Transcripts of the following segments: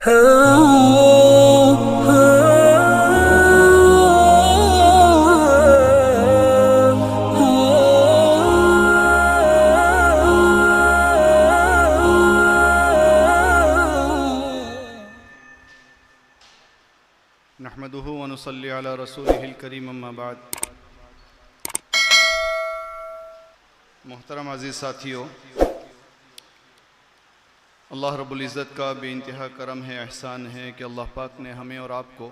नहमदुहु व नुसल्ली अला रसूलिहिल करीम अम्मा बाद। मोहतरम अज़ीज़ साथियों, अल्लाह रब्बुल इज़्ज़त का बेइंतहा करम है, एहसान है कि अल्लाह पाक ने हमें और आपको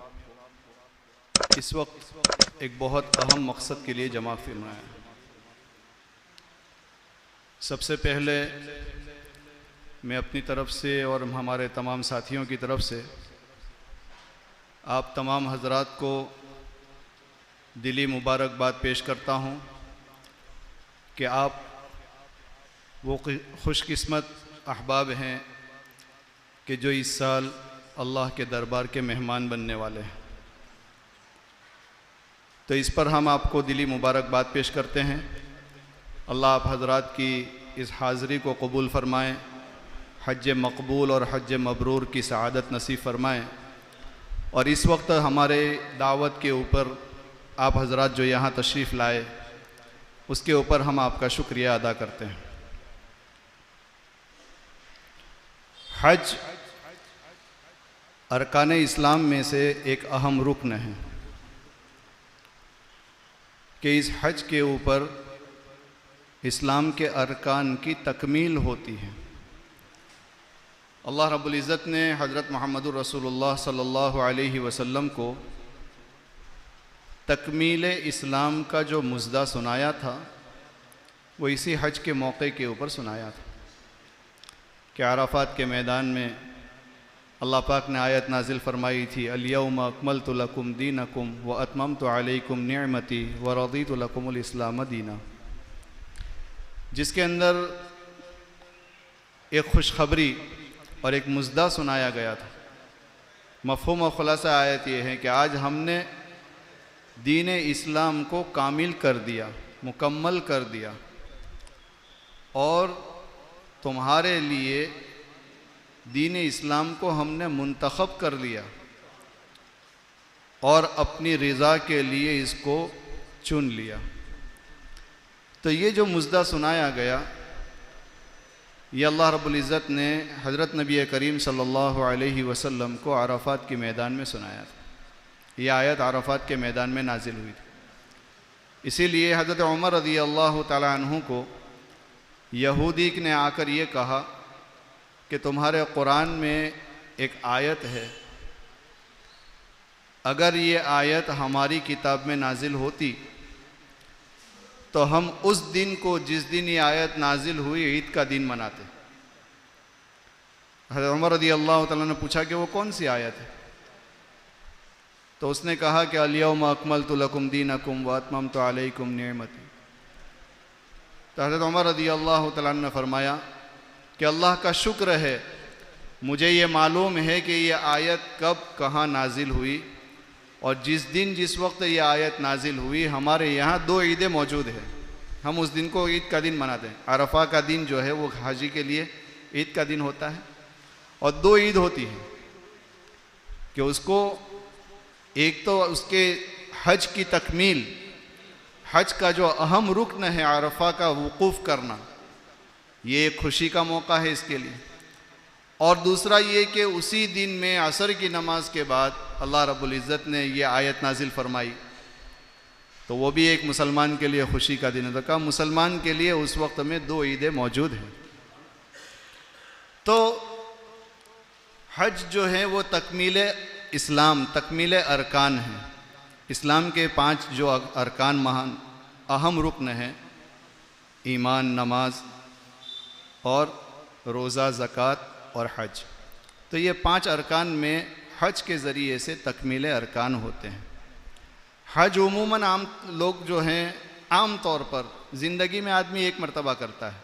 इस वक्त एक बहुत अहम मकसद के लिए जमा फरमाया। सबसे पहले मैं अपनी तरफ से और हमारे तमाम साथियों की तरफ से आप तमाम हजरात को दिली मुबारकबाद पेश करता हूँ कि आप वो खुशकिस्मत अहबाब हैं कि जो इस साल अल्लाह के दरबार के मेहमान बनने वाले हैं। तो इस पर हम आपको दिली मुबारकबाद पेश करते हैं। अल्लाह आप हजरात की इस हाज़री को कबूल फ़रमाएँ, हज मकबूल और हज मबरूर की सआदत नसीब फ़रमाएँ। और इस वक्त हमारे दावत के ऊपर आप हजरात जो यहाँ तशरीफ़ लाए, उसके ऊपर हम आपका शुक्रिया अदा करते हैं। हज अरकान इस्लाम में से एक अहम रुकन है कि इस हज के ऊपर इस्लाम के अरकान की तकमील होती है। अल्लाह रब्बुल इज़्ज़त ने हज़रत मुहम्मदुर रसूलुल्लाह सल्लल्लाहु अलैहि वसल्लम को तकमील इस्लाम का जो मुज़दा सुनाया था वो इसी हज के मौके के ऊपर सुनाया था कि अराफात के मैदान में अल्लाह पाक ने आयत नाजिल फरमाई थी, अल-यौम अकमलतु लकुम दीनकुम व अतममतु अलैकुम निअमती व रदीतु लकुमुल इस्लाम दीना, जिसके अंदर एक खुशखबरी और एक मुज़दा सुनाया गया था। मफ़हूम और ख़ुलासा आयत ये है कि आज हमने दीन इस्लाम को कामिल कर दिया, मुकम्मल कर दिया और तुम्हारे लिए दीन इस्लाम को हमने मुंतखब कर लिया और अपनी रज़ा के लिए इसको चुन लिया। तो ये जो मुज़दा सुनाया गया, ये अल्लाह रब्बुल इज़्ज़त ने हज़रत नबी करीम सल्लल्लाहु अलैहि वसल्लम को अराफात के मैदान में सुनाया था। यह आयत अराफात के मैदान में नाजिल हुई थी। इसीलिए हज़रत उमर रज़ी अल्लाह तआला अन्हु को यहूदी ने आकर ये कहा कि तुम्हारे कुरान में एक आयत है, अगर ये आयत हमारी किताब में नाजिल होती तो हम उस दिन को, जिस दिन ये आयत नाजिल हुई, ईद का दिन मनाते। हज़रत उमर रज़ी अल्लाह तआला ने पूछा कि वो कौन सी आयत है? तो उसने कहा कि अल-यौम अकमलतु लकुम दीनकुम व अतममतु अलैकुम निअमती। तो हज़रत उमर रज़ी अल्लाह तआला ने फरमाया कि अल्लाह का शुक्र है, मुझे ये मालूम है कि ये आयत कब कहाँ नाजिल हुई और जिस दिन जिस वक्त ये आयत नाजिल हुई हमारे यहाँ दो ईदें मौजूद हैं। हम उस दिन को ईद का दिन मनाते हैं। अरफा का दिन जो है वो हाजी के लिए ईद का दिन होता है और दो ईद होती है कि उसको एक तो उसके हज की तकमील, हज का जो अहम रुकन है अरफा का वक़ूफ़ करना, ये एक खुशी का मौका है इसके लिए। और दूसरा ये कि उसी दिन में असर की नमाज के बाद अल्लाह रब्बुल इज़्ज़त ने ये आयत नाजिल फरमाई, तो वो भी एक मुसलमान के लिए खुशी का दिन है। तो कहा मुसलमान के लिए उस वक्त में दो ईदें मौजूद हैं। तो हज जो है वो तकमील इस्लाम, तकमील अरकान है। इस्लाम के 5 जो अरकान महान अहम रुकन हैं, ईमान, नमाज और रोज़ा, ज़कात और हज। तो ये 5 अरकान में हज के ज़रिए से तकमील अरकान होते हैं। हज उमूमन आम लोग जो हैं आम तौर पर ज़िंदगी में आदमी एक मरतबा करता है।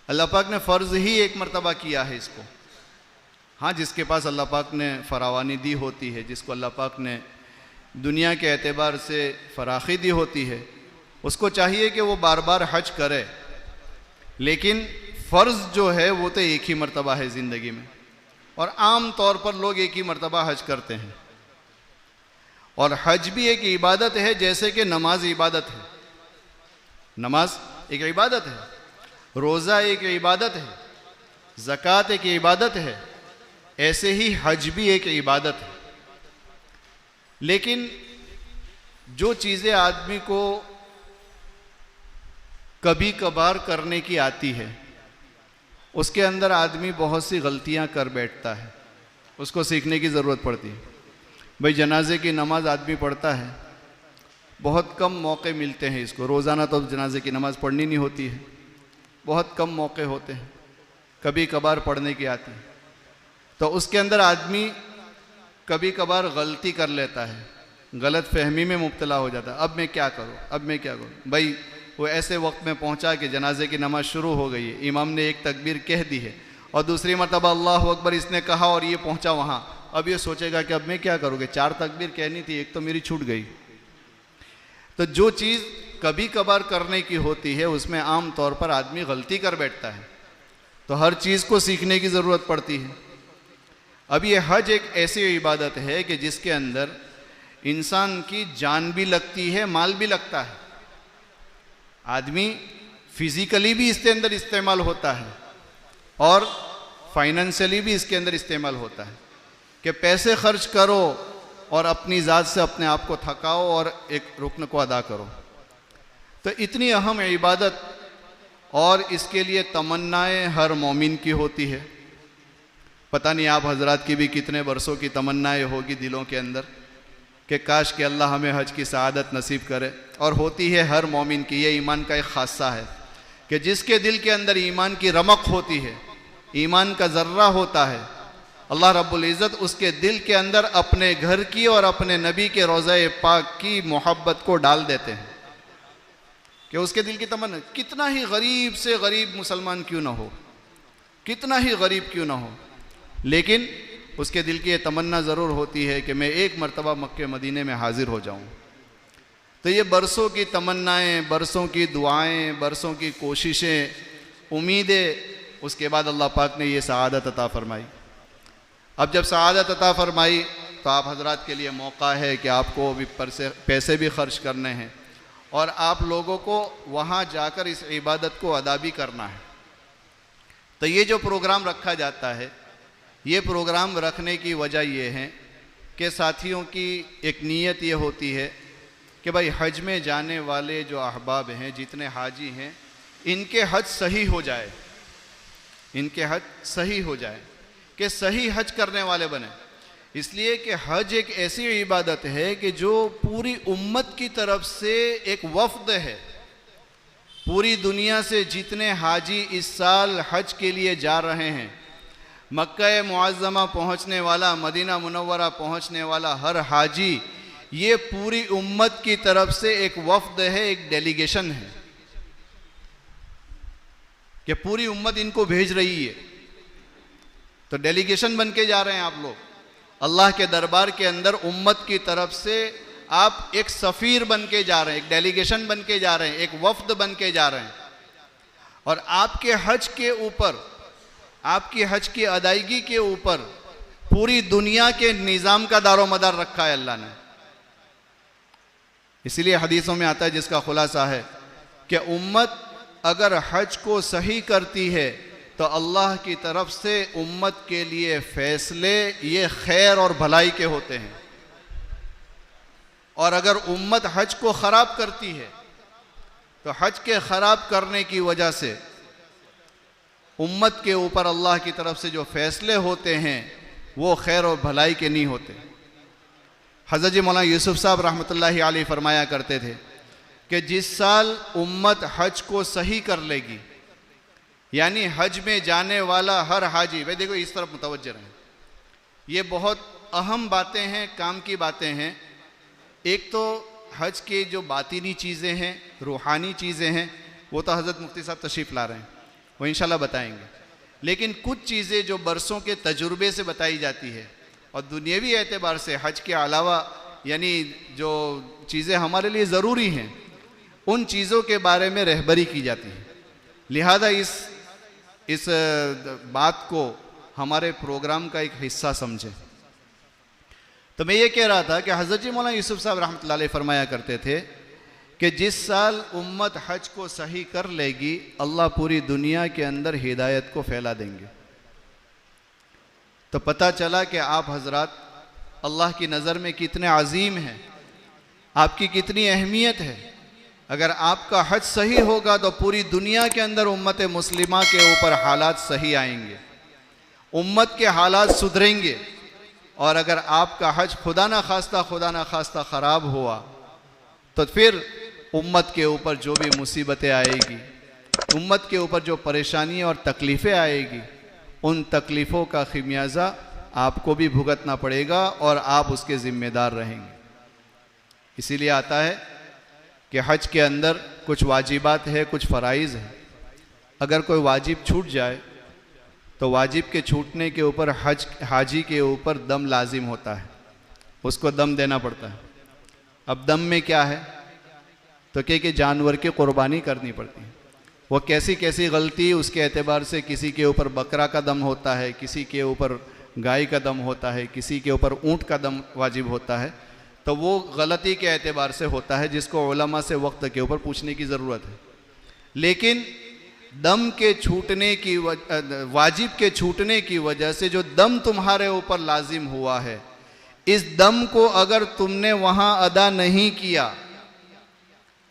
अल्लाह पाक ने फ़र्ज़ ही एक मरतबा किया है इसको। हाँ, जिसके पास अल्लाह पाक ने फ़रावानी दी होती है, जिसको अल्लाह पाक ने दुनिया के एतबार से फ़राखी दी होती है, उसको चाहिए कि वो बार बार हज करे। लेकिन फ़र्ज़ जो है वो तो एक ही मरतबा है ज़िंदगी में। और आम तौर पर लोग एक ही मर्तबा हज करते हैं। और हज भी एक इबादत है, जैसे कि नमाज इबादत है। नमाज एक इबादत है, रोज़ा एक इबादत है, ज़कात एक इबादत है, ऐसे ही हज भी एक इबादत है। लेकिन जो चीज़ें आदमी को कभी कभार करने की आती है, उसके अंदर आदमी बहुत सी गलतियां कर बैठता है, उसको सीखने की ज़रूरत पड़ती है। भाई जनाजे की नमाज आदमी पढ़ता है, बहुत कम मौके मिलते हैं इसको, रोज़ाना तो जनाजे की नमाज़ पढ़नी नहीं होती है, बहुत कम मौके होते हैं, कभी कभार पढ़ने की आती है। तो उसके अंदर आदमी कभी कभार गलती कर लेता है, गलत फहमी में मुब्तला हो जाता है। अब मैं क्या करूं, अब मैं क्या करूं। भाई वो ऐसे वक्त में पहुंचा कि जनाजे की नमाज शुरू हो गई है, इमाम ने एक तकबीर कह दी है और दूसरी मरतबा अल्लाह अकबर इसने कहा और ये पहुंचा वहां। अब ये सोचेगा कि अब मैं क्या करूँगा, 4 तकबीर कहनी थी, एक तो मेरी छूट गई। तो जो चीज़ कभी कभार करने की होती है उसमें आम तौर पर आदमी गलती कर बैठता है। तो हर चीज़ को सीखने की ज़रूरत पड़ती है। अब ये हज एक ऐसी इबादत है कि जिसके अंदर इंसान की जान भी लगती है, माल भी लगता है। आदमी फिजिकली भी इसके अंदर इस्तेमाल होता है और फाइनेंशियली भी इसके अंदर इस्तेमाल होता है कि पैसे खर्च करो और अपनी ज़ात से अपने आप को थकाओ और एक रुकन को अदा करो। तो इतनी अहम इबादत और इसके लिए तमन्नाएं हर मोमिन की होती है। पता नहीं आप हजरात की भी कितने बरसों की तमन्नाएं होगी दिलों के अंदर कि काश कि अल्लाह हमें हज की सआदत नसीब करे। और होती है हर मोमिन की। ये ईमान का एक खासा है कि जिसके दिल के अंदर ईमान की रमक होती है, ईमान का ज़र्रा होता है, अल्लाह रब्बुल इज़्ज़त उसके दिल के अंदर अपने घर की और अपने नबी के रोज़ा पाक की मोहब्बत को डाल देते हैं कि उसके दिल की तमन्ना, कितना ही गरीब से गरीब मुसलमान क्यों ना हो, कितना ही गरीब क्यों ना हो, लेकिन उसके दिल की ये तमन्ना ज़रूर होती है कि मैं एक मरतबा मक्के मदीने में हाजिर हो जाऊं। तो ये बरसों की तमन्नाएं, बरसों की दुआएं, बरसों की कोशिशें, उम्मीदें, उसके बाद अल्लाह पाक ने ये सआदत अता फरमाई। अब जब सआदत अता फरमाई तो आप हजरात के लिए मौका है कि आपको भी पैसे भी खर्च करने हैं और आप लोगों को वहाँ जाकर इस इबादत को अदा भी करना है। तो ये जो प्रोग्राम रखा जाता है, ये प्रोग्राम रखने की वजह ये है कि साथियों की एक नीयत ये होती है कि भाई हज में जाने वाले जो अहबाब हैं, जितने हाजी हैं, इनके हज सही हो जाए, इनके हज सही हो जाए, कि सही हज करने वाले बने। इसलिए कि हज एक ऐसी इबादत है कि जो पूरी उम्मत की तरफ से एक वफ़द है। पूरी दुनिया से जितने हाजी इस साल हज के लिए जा रहे हैं, मक्का मुअज़्ज़मा पहुँचने वाला, मदीना मुनव्वरा पहुँचने वाला हर हाजी, ये पूरी उम्मत की तरफ से एक वफ़द है, एक डेलीगेशन है कि पूरी उम्मत इनको भेज रही है। तो डेलीगेशन बन के जा रहे हैं आप लोग अल्लाह के दरबार के अंदर। उम्मत की तरफ से आप एक सफ़ीर बन के जा रहे हैं, एक डेलीगेशन बन के जा रहे हैं, एक वफ़द बन के जा रहे हैं। और आपके हज के ऊपर, आपकी हज की अदायगी के ऊपर पूरी दुनिया के निज़ाम का दारोमदार रखा है अल्लाह ने। इसीलिए हदीसों में आता है, जिसका खुलासा है कि उम्मत अगर हज को सही करती है तो अल्लाह की तरफ से उम्मत के लिए फ़ैसले ये खैर और भलाई के होते हैं। और अगर उम्मत हज को ख़राब करती है तो हज के ख़राब करने की वजह से उम्मत के ऊपर अल्लाह की तरफ से जो फ़ैसले होते हैं वो खैर और भलाई के नहीं होते। हज़रत मौलाना यूसुफ साहब रहमतुल्लाहि अलैहि फरमाया करते थे कि जिस साल उम्मत हज को सही कर लेगी, यानी हज में जाने वाला हर हाजी, भाई देखो इस तरफ मुतवज्जह रहें, ये बहुत अहम बातें हैं, काम की बातें हैं। एक तो हज के जो बातिनी चीज़ें हैं, रूहानी चीज़ें हैं, वो तो हज़रत मुफ्ती साहब तशरीफ़ ला रहे हैं, वो इंशाल्लाह बताएंगे। लेकिन कुछ चीज़ें जो बरसों के तजुर्बे से बताई जाती है और दुनियावी एतबार से हज के अलावा यानी जो चीज़ें हमारे लिए ज़रूरी हैं, उन चीज़ों के बारे में रहबरी की जाती है। लिहाजा इस बात को हमारे प्रोग्राम का एक हिस्सा समझें। तो मैं ये कह रहा था कि हज़रत जी मौलाना यूसुफ साहब रहमतुल्लाह अलैह फरमाया करते थे कि जिस साल उम्मत हज को सही कर लेगी, अल्लाह पूरी दुनिया के अंदर हिदायत को फैला देंगे। तो पता चला कि आप हजरात अल्लाह की नज़र में कितने अजीम हैं, आपकी कितनी अहमियत है। अगर आपका हज सही होगा तो पूरी दुनिया के अंदर उम्मत मुस्लिमा के ऊपर हालात सही आएंगे, उम्मत के हालात सुधरेंगे। और अगर आपका हज खुदा ना खास्ता ख़राब हुआ तो फिर उम्मत के ऊपर जो भी मुसीबतें आएगी, उम्मत के ऊपर जो परेशानियाँ और तकलीफ़ें आएगी, उन तकलीफ़ों का खिमियाजा आपको भी भुगतना पड़ेगा और आप उसके ज़िम्मेदार रहेंगे। इसीलिए आता है कि हज के अंदर कुछ वाजिबात है, कुछ फ़राइज़ है। अगर कोई वाजिब छूट जाए तो वाजिब के छूटने के ऊपर हाजी के ऊपर दम लाजिम होता है, उसको दम देना पड़ता है। अब दम में क्या है तो कि जानवर की कुर्बानी करनी पड़ती है। वो कैसी कैसी गलती उसके एतबार से, किसी के ऊपर बकरा का दम होता है, किसी के ऊपर गाय का दम होता है, किसी के ऊपर ऊँट का दम वाजिब होता है। तो वो गलती के एतबार से होता है, जिसको उलमा से वक्त के ऊपर पूछने की ज़रूरत है। लेकिन दम के छूटने की वाजिब के छूटने की वजह से जो दम तुम्हारे ऊपर लाजिम हुआ है, इस दम को अगर तुमने वहाँ अदा नहीं किया,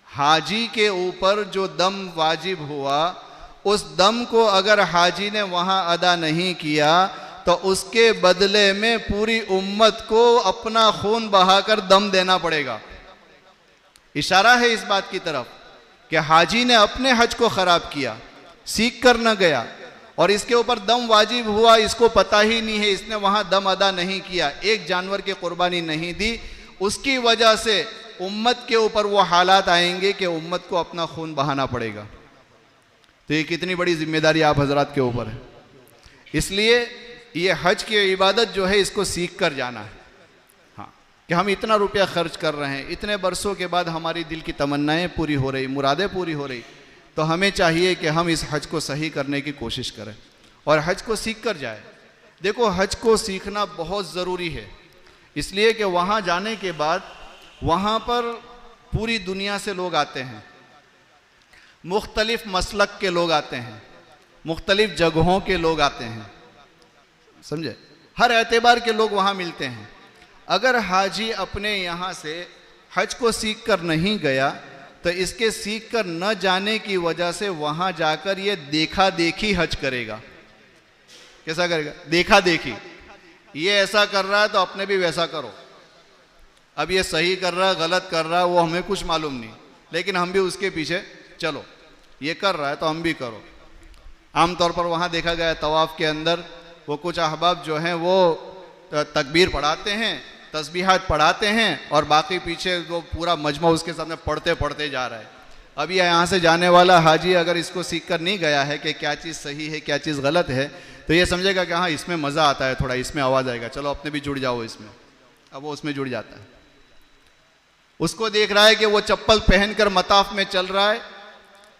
हाजी के ऊपर जो दम वाजिब हुआ उस दम को अगर हाजी ने वहाँ अदा नहीं किया तो उसके बदले में पूरी उम्मत को अपना खून बहाकर दम देना पड़ेगा। इशारा है इस बात की तरफ कि हाजी ने अपने हज को ख़राब किया, सीख कर न गया और इसके ऊपर दम वाजिब हुआ, इसको पता ही नहीं है, इसने वहाँ दम अदा नहीं किया, एक जानवर की कुर्बानी नहीं दी, उसकी वजह से उम्मत के ऊपर वो हालात आएंगे कि उम्मत को अपना खून बहाना पड़ेगा। तो ये कितनी बड़ी जिम्मेदारी आप हजरात के ऊपर है। इसलिए ये हज की इबादत जो है इसको सीख कर जाना है। हाँ, कि हम इतना रुपया खर्च कर रहे हैं, इतने बरसों के बाद हमारी दिल की तमन्नाएं पूरी हो रही, मुरादें पूरी हो रही, तो हमें चाहिए कि हम इस हज को सही करने की कोशिश करें और हज को सीख कर जाए। देखो, हज को सीखना बहुत ज़रूरी है, इसलिए कि वहाँ जाने के बाद वहाँ पर पूरी दुनिया से लोग आते हैं, मुख्तलिफ़ मसलक के लोग आते हैं, मुख्तलिफ़ जगहों के लोग आते हैं, समझे, हर एतबार के लोग वहाँ मिलते हैं। अगर हाजी अपने यहाँ से हज को सीख कर नहीं गया तो इसके सीख कर न जाने की वजह से वहाँ जाकर ये देखा देखी हज करेगा। कैसा करेगा? देखा देखी, ये ऐसा कर रहा है तो अपने भी वैसा करो। अब ये सही कर रहा है गलत कर रहा है वो हमें कुछ मालूम नहीं, लेकिन हम भी उसके पीछे चलो, ये कर रहा है तो हम भी करो। आमतौर पर वहाँ देखा गया तवाफ़ के अंदर वो कुछ अहबाब जो हैं वो तकबीर पढ़ाते हैं, तस्बीहात पढ़ाते हैं और बाकी पीछे वो पूरा मजमा उसके सामने पढ़ते पढ़ते जा रहा है। अब ये यहाँ से जाने वाला हाजी अगर इसको सीख कर नहीं गया है कि क्या चीज़ सही है क्या चीज़ गलत है, तो ये समझेगा कि हाँ इसमें मज़ा आता है, थोड़ा इसमें आवाज़ आएगा, चलो अपने भी जुड़ जाओ इसमें। अब वो उसमें जुड़ जाता है। उसको देख रहा है कि वो चप्पल पहन कर मताफ में चल रहा है,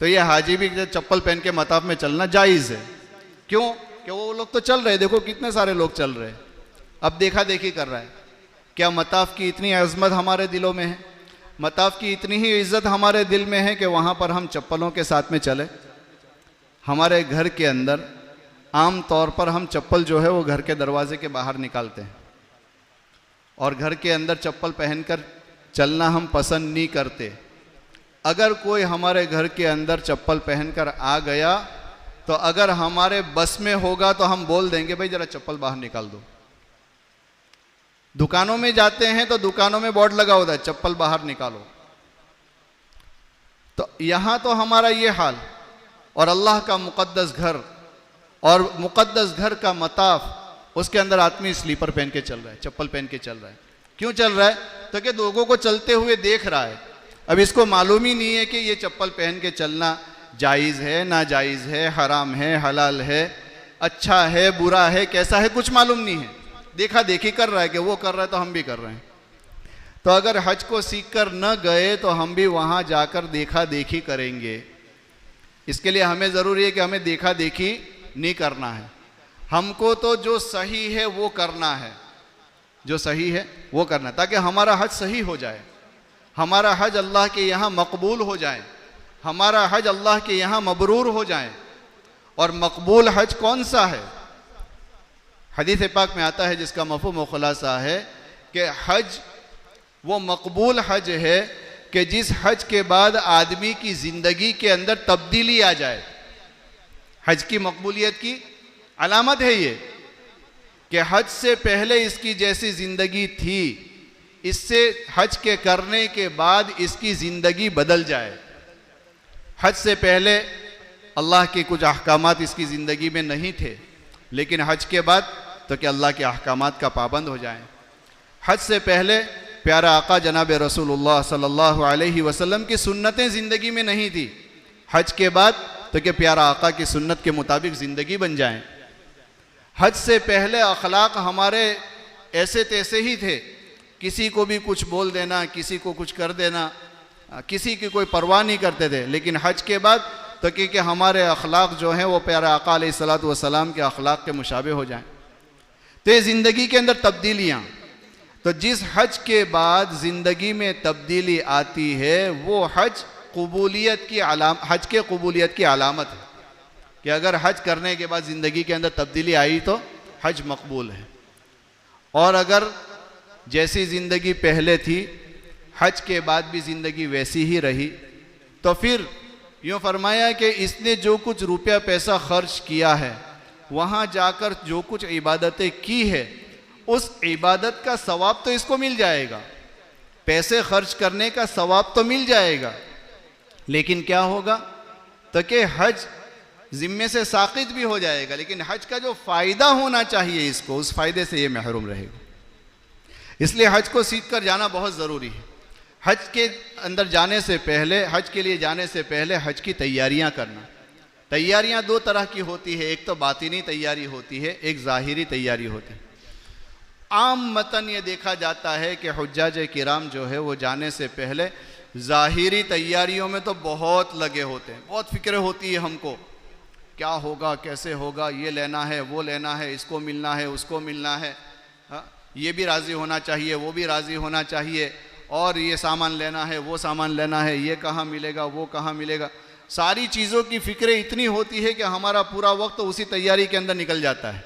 तो ये हाजी भी चप्पल पहन के मताफ में चलना जायज़ है। क्यों? कि वो लोग तो चल रहे, देखो कितने सारे लोग चल रहे हैं। अब देखा देखी कर रहा है। क्या मताफ की इतनी अज़मत हमारे दिलों में है? मताफ की इतनी ही इज़्ज़त हमारे दिल में है कि वहाँ पर हम चप्पलों के साथ में चले? हमारे घर के अंदर आम तौर पर हम चप्पल जो है वो घर के दरवाजे के बाहर निकालते हैं और घर के अंदर चप्पल पहनकर चलना हम पसंद नहीं करते। अगर कोई हमारे घर के अंदर चप्पल पहनकर आ गया तो अगर हमारे बस में होगा तो हम बोल देंगे भाई ज़रा चप्पल बाहर निकाल दो। दुकानों में जाते हैं तो दुकानों में बोर्ड लगा होता है चप्पल बाहर निकालो। तो यहाँ तो हमारा ये हाल, और अल्लाह का मुक़द्दस घर और मुक़द्दस घर का मताफ, उसके अंदर आदमी स्लीपर पहन के चल रहा है, चप्पल पहन के चल रहा है। क्यों चल रहा है? तो कि लोगों को चलते हुए देख रहा है। अब इसको मालूम ही नहीं है कि ये चप्पल पहन के चलना जायज़ है नाजायज़ है, हराम है हलाल है, अच्छा है बुरा है, कैसा है, कुछ मालूम नहीं है। देखा देखी कर रहा है कि वो कर रहा है तो हम भी कर रहे हैं। तो अगर हज को सीख कर न गए तो हम भी वहाँ जाकर देखा देखी करेंगे। इसके लिए हमें ज़रूरी है कि हमें देखा देखी नहीं करना है, हमको तो जो सही है वो करना है, जो सही है वो करना, ताकि हमारा हज सही हो जाए, हमारा हज अल्लाह के यहाँ मकबूल हो जाए, हमारा हज अल्लाह के यहाँ मबरूर हो जाए। और मकबूल हज कौन सा है? हदीस पाक में आता है जिसका मफ़हूम व खुलासा है कि हज वो मकबूल हज है कि जिस हज के बाद आदमी की ज़िंदगी के अंदर तब्दीली आ जाए। हज की मकबूलियत की अलामत है ये कि हज से पहले इसकी जैसी ज़िंदगी थी, इससे हज के करने के बाद इसकी ज़िंदगी बदल जाए। हज से पहले अल्लाह के कुछ अहकामात इसकी ज़िंदगी में नहीं थे, लेकिन हज के बाद तो कि अल्लाह के अहकामात का पाबंद हो जाएं। हज से पहले प्यारा आका जनाब रसूलुल्लाह सल्लल्लाहु अलैहि वसल्लम की सुन्नतें ज़िंदगी में नहीं थी, हज के बाद तो कि प्यारा आका की सुन्नत के मुताबिक ज़िंदगी बन जाएं। हज से पहले अखलाक हमारे ऐसे तैसे ही थे, किसी को भी कुछ बोल देना, किसी को कुछ कर देना, किसी की कोई परवाह नहीं करते थे। लेकिन हज के बाद तो कि हमारे अखलाक जो हैं वो प्यारे आका अलैहिस्सलातु वस्सलाम के अखलाक के मुशाबे हो जाएं। तो ये ज़िंदगी के अंदर तब्दीलियाँ, तो जिस हज के बाद ज़िंदगी में तब्दीली आती है वो हज कबूलियत की हज के कबूलियत की अलामत है कि अगर हज करने के बाद ज़िंदगी के अंदर तब्दीली आई तो हज मकबूल है। और अगर जैसी ज़िंदगी पहले थी हज के बाद भी ज़िंदगी वैसी ही रही, तो फिर यूँ फरमाया कि इसने जो कुछ रुपया पैसा खर्च किया है, वहाँ जाकर जो कुछ इबादतें की है, उस इबादत का सवाब तो इसको मिल जाएगा, पैसे खर्च करने का सवाब तो मिल जाएगा, लेकिन क्या होगा तो कि हज ज़िम्मे से साक़ित भी हो जाएगा, लेकिन हज का जो फ़ायदा होना चाहिए इसको, उस फ़ायदे से ये महरूम रहेगा। इसलिए हज को सीख कर जाना बहुत ज़रूरी है। हज के अंदर जाने से पहले, हज के लिए जाने से पहले हज की तैयारियां करना। तैयारियां दो तरह की होती है, एक तो बातिनी तैयारी होती है, एक ज़ाहिरी तैयारी होती है। आम मतन ये देखा जाता है कि हुज्जाज किराम जो है वो जाने से पहले ज़ाहिरी तैयारियों में तो बहुत लगे होते हैं, बहुत फिक्र होती है हमको, क्या होगा, कैसे होगा, ये लेना है, वो लेना है, इसको मिलना है, उसको मिलना है, ये भी राज़ी होना चाहिए, वो भी राज़ी होना चाहिए, और ये सामान लेना है, वो सामान लेना है, ये कहाँ मिलेगा, वो कहाँ मिलेगा। सारी चीज़ों की फ़िक्र इतनी होती है कि हमारा पूरा वक्त तो उसी तैयारी के अंदर निकल जाता है।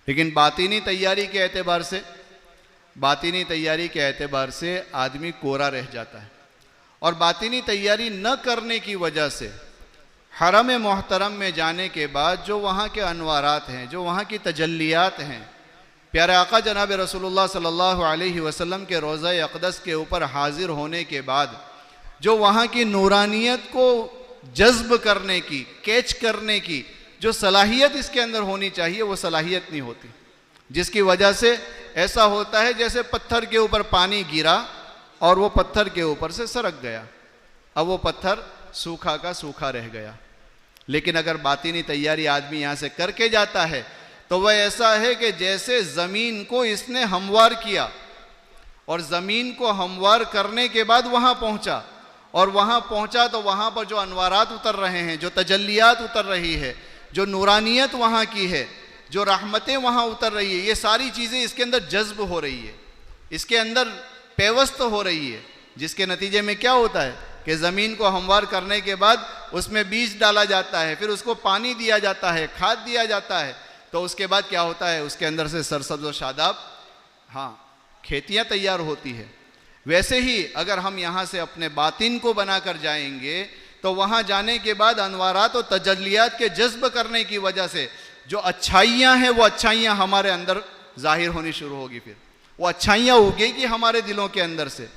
लेकिन बातिनी तैयारी के एतबार से, बातिनी तैयारी के एतबार से आदमी कोरा रह जाता है। और बातिनी तैयारी न करने की वजह से हरम मोहतरम में जाने के बाद जो वहाँ के अनवारात हैं, जो वहाँ की तजल्लियात हैं, प्यारे आका जनाब रसूलुल्लाह सल्लल्लाहु अलैहि वसल्लम के रोज़ा अक़दस के ऊपर हाजिर होने के बाद जो वहाँ की नूरानियत को जज्ब करने की, कैच करने की जो सलाहियत इसके अंदर होनी चाहिए, वो सलाहियत नहीं होती, जिसकी वजह से ऐसा होता है जैसे पत्थर के ऊपर पानी गिरा और वो पत्थर के ऊपर से सरक गया, अब वो पत्थर सूखा का सूखा रह गया। लेकिन अगर बातिनी तैयारी आदमी यहाँ से करके जाता है तो वह ऐसा है कि जैसे ज़मीन को इसने हमवार किया, और ज़मीन को हमवार करने के बाद वहाँ पहुँचा, और वहाँ पहुँचा तो वहाँ पर जो अनवारात उतर रहे हैं, जो तजल्लियात उतर रही है, जो नूरानियत वहाँ की है, जो रहमतें वहाँ उतर रही है, ये सारी चीज़ें इसके अंदर जज्ब हो रही है, इसके अंदर पेवस्त हो रही है, जिसके नतीजे में क्या होता है कि ज़मीन को हमवार करने के बाद उसमें बीज डाला जाता है, फिर उसको पानी दिया जाता है, खाद दिया जाता है, तो उसके बाद क्या होता है, उसके अंदर से सरसब्ज़ व शादाब खेतियाँ तैयार होती है। वैसे ही अगर हम यहाँ से अपने बातिन को बना कर जाएंगे तो वहाँ जाने के बाद अनवारात और तजल्लियात के जज्ब करने की वजह से जो अच्छाइयाँ हैं वो अच्छाइयाँ हमारे अंदर ज़ाहिर होनी शुरू होगी, फिर वो अच्छाइयाँ उगेगी हमारे दिलों के अंदर से,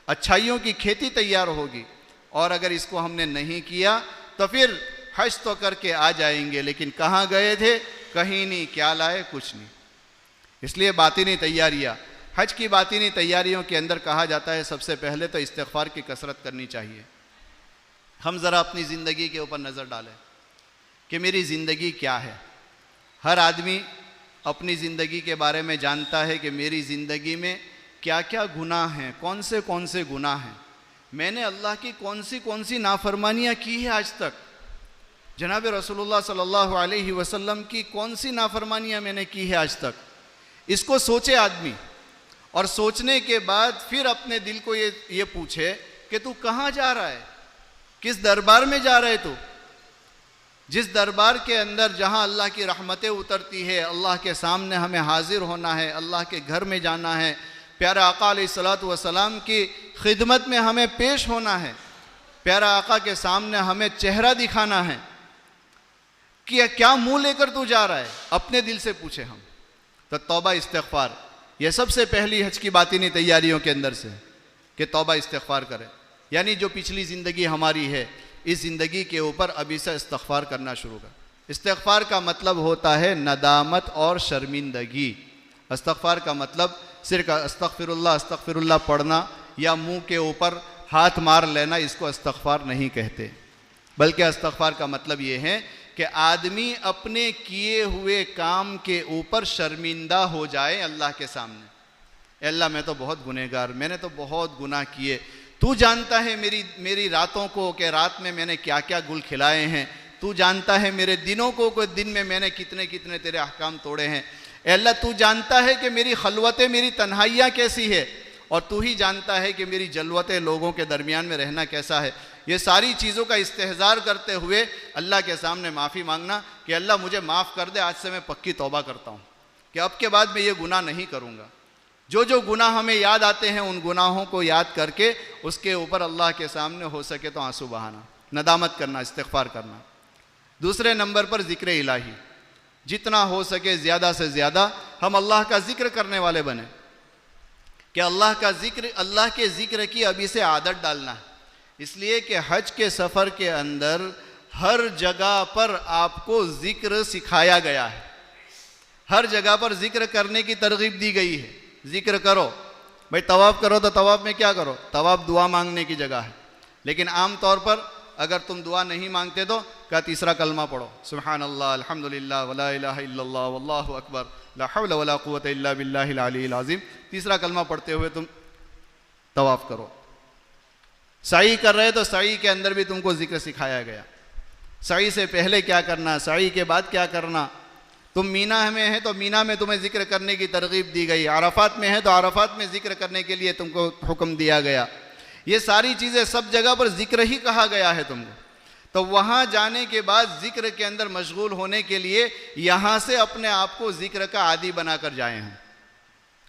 अच्छाइयों की खेती तैयार होगी। और अगर इसको हमने नहीं किया तो फिर हज तो करके आ जाएंगे, लेकिन कहाँ गए थे, कहीं नहीं, क्या लाए, कुछ नहीं। इसलिए बातिनी तैयारियाँ, हज की बातिनी तैयारियों के अंदर कहा जाता है सबसे पहले तो इस्तिग़फ़ार की कसरत करनी चाहिए। हम ज़रा अपनी ज़िंदगी के ऊपर नज़र डालें कि मेरी ज़िंदगी क्या है। हर आदमी अपनी ज़िंदगी के बारे में जानता है कि मेरी ज़िंदगी में क्या क्या गुनाह हैं, कौन से गुनाह हैं, मैंने अल्लाह की कौन सी नाफरमानियाँ की है आज तक, जनाब रसूलुल्लाह सल्लल्लाहु अलैहि वसल्लम की कौन सी नाफरमानियाँ मैंने की है आज तक, इसको सोचे आदमी। और सोचने के बाद फिर अपने दिल को ये पूछे कि तू कहाँ जा रहा है, किस दरबार में जा रहा है तू। जिस दरबार के अंदर जहाँ अल्लाह की रहमतें उतरती है, अल्लाह के सामने हमें हाजिर होना है, अल्लाह के घर में जाना है, प्यारे आका अलैहिस्सलातु वस्सलाम की खिदमत में हमें पेश होना है, प्यारे आका के सामने हमें चेहरा दिखाना है, कि क्या मुंह लेकर तू जा रहा है, अपने दिल से पूछे हम। तो तौबा इस्तिग़फ़ार, यह सबसे पहली हज की बातिनी तैयारियों के अंदर से कि तौबा इस्तिग़फ़ार करें। यानी जो पिछली ज़िंदगी हमारी है, इस ज़िंदगी के ऊपर अभी से इस्तिग़फ़ार करना शुरू कर। इस्तिग़फ़ार का मतलब होता है नदामत और शर्मिंदगी। इस्तिग़फ़ार का मतलब सिर्फ अस्तग़फ़िरुल्लाह पढ़ना या मुंह के ऊपर हाथ मार लेना, इसको इस्तिग़फ़ार नहीं कहते। बल्कि इस्तिग़फ़ार का मतलब ये है कि आदमी अपने किए हुए काम के ऊपर शर्मिंदा हो जाए अल्लाह के सामने। अल्लाह मैं तो बहुत गुनहगार, मैंने तो बहुत गुनाह किए, तू जानता है मेरी रातों को कि रात में मैंने क्या क्या गुल खिलाए हैं, तू जानता है मेरे दिनों को दिन में मैंने कितने कितने तेरे अहकाम तोड़े हैं। अल्लाह तू जानता है कि मेरी खलवतें, मेरी तन्हाइयाँ कैसी है, और तू ही जानता है कि मेरी जलवतें लोगों के दरमियान में रहना कैसा है। ये सारी चीज़ों का इस्तेहज़ार करते हुए अल्लाह के सामने माफ़ी मांगना कि अल्लाह मुझे माफ़ कर दे, आज से मैं पक्की तौबा करता हूँ कि अब के बाद मैं ये गुनाह नहीं करूँगा। जो जो गुनाह हमें याद आते हैं उन गुनाहों को याद करके उसके ऊपर अल्लाह के सामने हो सके तो आंसू बहाना, नदामत करना, इस्तिग़फ़ार करना। दूसरे नंबर पर ज़िक्र इलाही, जितना हो सके ज़्यादा से ज़्यादा हम अल्लाह का ज़िक्र करने वाले बने कि अल्लाह का ज़िक्र, अल्लाह के ज़िक्र की अभी से आदत डालना है। इसलिए कि हज के सफ़र के अंदर हर जगह पर आपको ज़िक्र सिखाया गया है, हर जगह पर ज़िक्र करने की तरगीब दी गई है। ज़िक्र करो भाई, तवाफ़ करो तो तवाफ़ में क्या करो, तवाफ़ दुआ मांगने की जगह है। लेकिन आम तौर पर अगर तुम दुआ नहीं मांगते तो क्या तीसरा कलमा पढ़ो, सुब्हानल्लाह अल्हम्दुलिल्लाह वला इलाहा इल्लल्लाह वल्लाहु अकबर ला हौला वला कुव्वता इल्ला बिल्लाहिल अलील अज़ीम। तीसरा कलमा पढ़ते हुए तुम तवाफ़ करो। साई कर रहे तो साई के अंदर भी तुमको ज़िक्र सिखाया गया। साई से पहले क्या करना, साई के बाद क्या करना। तुम मीना में है तो मीना में तुम्हें ज़िक्र करने की तरगीब दी गई, अराफात में है तो अराफात में ज़िक्र करने के लिए तुमको हुक्म दिया गया। ये सारी चीज़ें सब जगह पर ज़िक्र ही कहा गया है तुमको। तो वहाँ जाने के बाद ज़िक्र के अंदर मशगूल होने के लिए यहाँ से अपने आप को ज़िक्र का आदी बनाकर जाए हैं।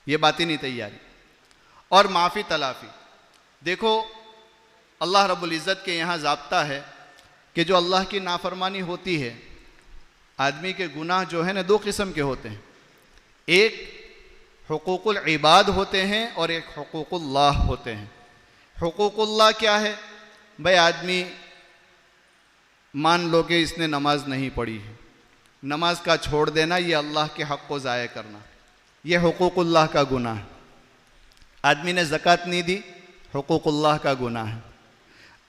ये बातिनी तैयारी। और माफ़ी तलाफ़ी, देखो अल्लाह रब्बुल इज़्ज़त के यहाँ ज़ाब्ता है कि जो अल्लाह की नाफरमानी होती है, आदमी के गुनाह जो है ना दो किस्म के होते हैं। एक हुकूकुल इबाद होते हैं और एक हुकूकुल्लाह होते हैं। हुकूकुल्लाह क्या है भाई, आदमी मान लो कि इसने नमाज नहीं पढ़ी है, नमाज का छोड़ देना, ये अल्लाह के हक़ को ज़ाया करना, ये हुकूकुल्लाह का गुनाह है। आदमी ने ज़कात नहीं दी, हुकूकुल्लाह का गुनाह है।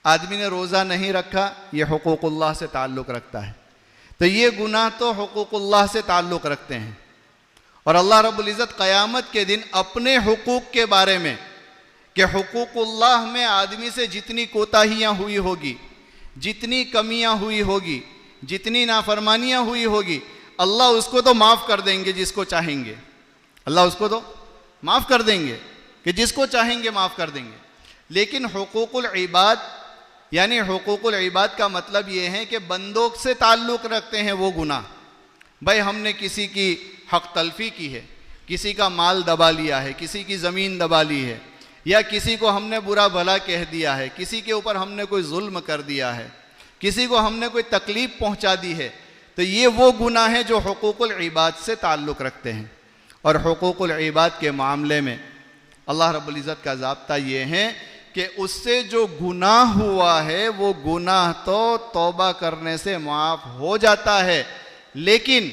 आदमी ने रोज़ा नहीं रखा, ये हुकूकुल्लाह से ताल्लुक़ रखता है। तो ये गुनाह तो हुकूकुल्लाह से ताल्लुक़ रखते हैं। और अल्लाह रब्बुल इज़्ज़त क़यामत के दिन अपने हुकूक के बारे में कि हुकूकुल्लाह में आदमी से जितनी कोताहियाँ हुई होगी, जितनी कमियाँ हुई होगी, जितनी नाफरमानियाँ हुई होगी, अल्लाह उसको तो माफ़ कर देंगे जिसको चाहेंगे। अल्लाह उसको तो माफ़ कर देंगे कि जिसको चाहेंगे माफ़ कर देंगे। लेकिन हुकूकुल इबाद, यानी हुकूकुल इबाद का मतलब ये है कि बंदों से ताल्लुक़ रखते हैं वो गुनाह। भाई हमने किसी की हक़ तलफ़ी की है, किसी का माल दबा लिया है, किसी की ज़मीन दबा ली है, या किसी को हमने बुरा भला कह दिया है, किसी के ऊपर हमने कोई जुल्म कर दिया है, किसी को हमने कोई तकलीफ़ पहुँचा दी है, तो ये वो गुनाह है जो हुकूकुल इबाद से ताल्लुक़ रखते हैं। और हुकूकुल इबाद के मामले में अल्लाह रब्बुल इज़्ज़त का ज़ाब्ता ये है कि उससे जो गुनाह हुआ है वो गुनाह तो तौबा करने से माफ़ हो जाता है, लेकिन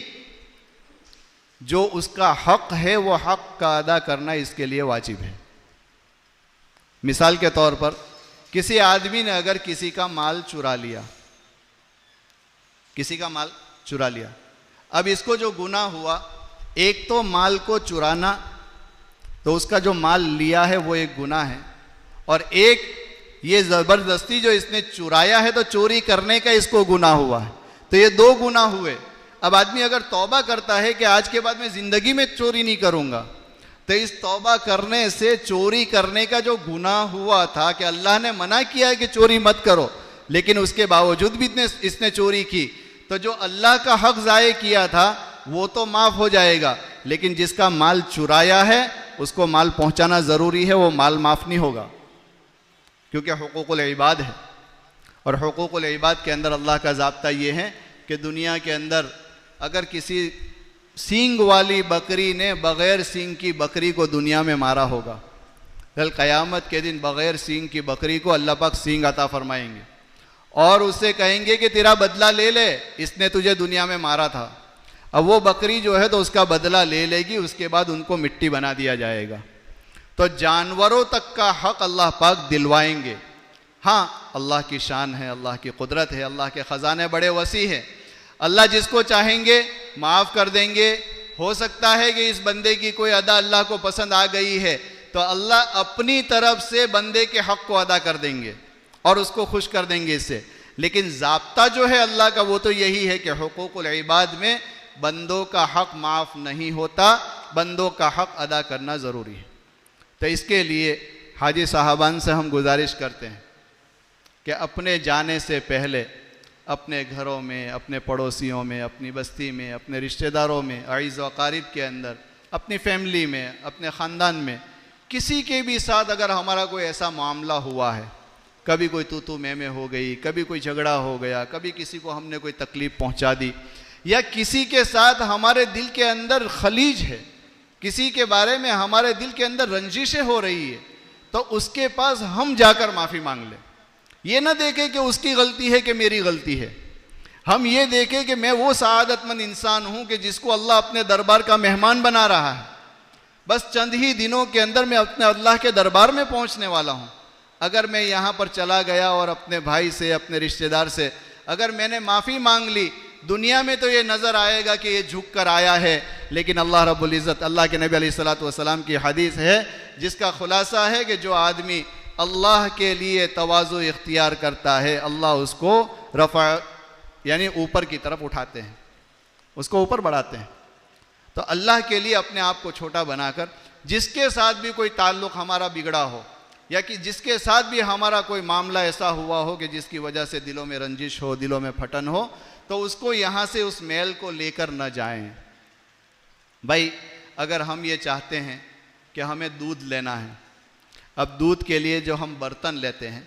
जो उसका हक़ है वो हक़ का अदा करना इसके लिए वाजिब है। मिसाल के तौर पर किसी आदमी ने अगर किसी का माल चुरा लिया, किसी का माल चुरा लिया, अब इसको जो गुनाह हुआ, एक तो माल को चुराना, तो उसका जो माल लिया है वो एक गुनाह है, और एक ये ज़बरदस्ती जो इसने चुराया है तो चोरी करने का इसको गुनाह हुआ है। तो ये 2 गुनाह हुए। अब आदमी अगर तौबा करता है कि आज के बाद मैं ज़िंदगी में चोरी नहीं करूँगा, तो इस तौबा करने से चोरी करने का जो गुनाह हुआ था कि अल्लाह ने मना किया है कि चोरी मत करो, लेकिन उसके बावजूद भी इसने चोरी की, तो जो अल्लाह का हक ज़ाये किया था वो तो माफ़ हो जाएगा, लेकिन जिसका माल चुराया है उसको माल पहुंचाना ज़रूरी है, वो माल माफ़ नहीं होगा, क्योंकि हुकूकुल इबाद है। और हुकूकुल इबाद के अंदर अल्लाह का ज़ाब्ता ये है कि दुनिया के अंदर अगर किसी सींग वाली बकरी ने बग़ैर सींग की बकरी को दुनिया में मारा होगा, कल क़यामत के दिन बग़ैर सींग की बकरी को अल्लाह पाक सींग अता फरमाएंगे और उससे कहेंगे कि तेरा बदला ले ले, इसने तुझे दुनिया में मारा था। अब वो बकरी जो है तो उसका बदला ले लेगी, उसके बाद उनको मिट्टी बना दिया जाएगा। तो जानवरों तक का हक अल्लाह पाक दिलवाएंगे। हाँ, अल्लाह की शान है, अल्लाह की कुदरत है, अल्लाह के ख़जाने बड़े वसी हैं। अल्लाह जिसको चाहेंगे माफ़ कर देंगे। हो सकता है कि इस बंदे की कोई अदा अल्लाह को पसंद आ गई है, तो अल्लाह अपनी तरफ से बंदे के हक़ को अदा कर देंगे और उसको खुश कर देंगे इससे। लेकिन ज़ाब्ता जो है अल्लाह का वो तो यही है कि हुकूकुल इबाद में बंदों का हक़ माफ़ नहीं होता, बंदों का हक़ अदा करना ज़रूरी है। तो इसके लिए हाजी साहबान से हम गुजारिश करते हैं कि अपने जाने से पहले अपने घरों में, अपने पड़ोसियों में, अपनी बस्ती में, अपने रिश्तेदारों में, अईज़ व क़ारिब के अंदर, अपनी फैमिली में, अपने ख़ानदान में किसी के भी साथ अगर हमारा कोई ऐसा मामला हुआ है, कभी कोई तू मैं हो गई, कभी कोई झगड़ा हो गया, कभी किसी को हमने कोई तकलीफ़ पहुंचा दी, या किसी के साथ हमारे दिल के अंदर खलीज है, किसी के बारे में हमारे दिल के अंदर रंजिशें हो रही है, तो उसके पास हम जाकर माफ़ी मांग लें। ये ना देखें कि उसकी गलती है कि मेरी गलती है, हम ये देखें कि मैं वो सआदतमंद इंसान हूँ कि जिसको अल्लाह अपने दरबार का मेहमान बना रहा है। बस चंद ही दिनों के अंदर मैं अपने अल्लाह के दरबार में पहुँचने वाला हूँ। अगर मैं यहाँ पर चला गया और अपने भाई से, अपने रिश्तेदार से अगर मैंने माफ़ी मांग ली, दुनिया में तो ये नज़र आएगा कि ये झुक कर आया है, लेकिन अल्लाह रब्बुल इज़्ज़त, अल्लाह के नबी अलैहिस्सलातु वस्सलाम की हदीस है जिसका खुलासा है कि जो आदमी अल्लाह के लिए तवाज़ु इख्तियार करता है, अल्लाह उसको रफ़ा यानी ऊपर की तरफ उठाते हैं, उसको ऊपर बढ़ाते हैं। तो अल्लाह के लिए अपने आप को छोटा बनाकर, जिसके साथ भी कोई ताल्लुक़ हमारा बिगड़ा हो या कि जिसके साथ भी हमारा कोई मामला ऐसा हुआ हो कि जिसकी वजह से दिलों में रंजिश हो, दिलों में फटन हो, तो उसको यहाँ से उस मेल को लेकर न जाएं। भाई अगर हम ये चाहते हैं कि हमें दूध लेना है, अब दूध के लिए जो हम बर्तन लेते हैं,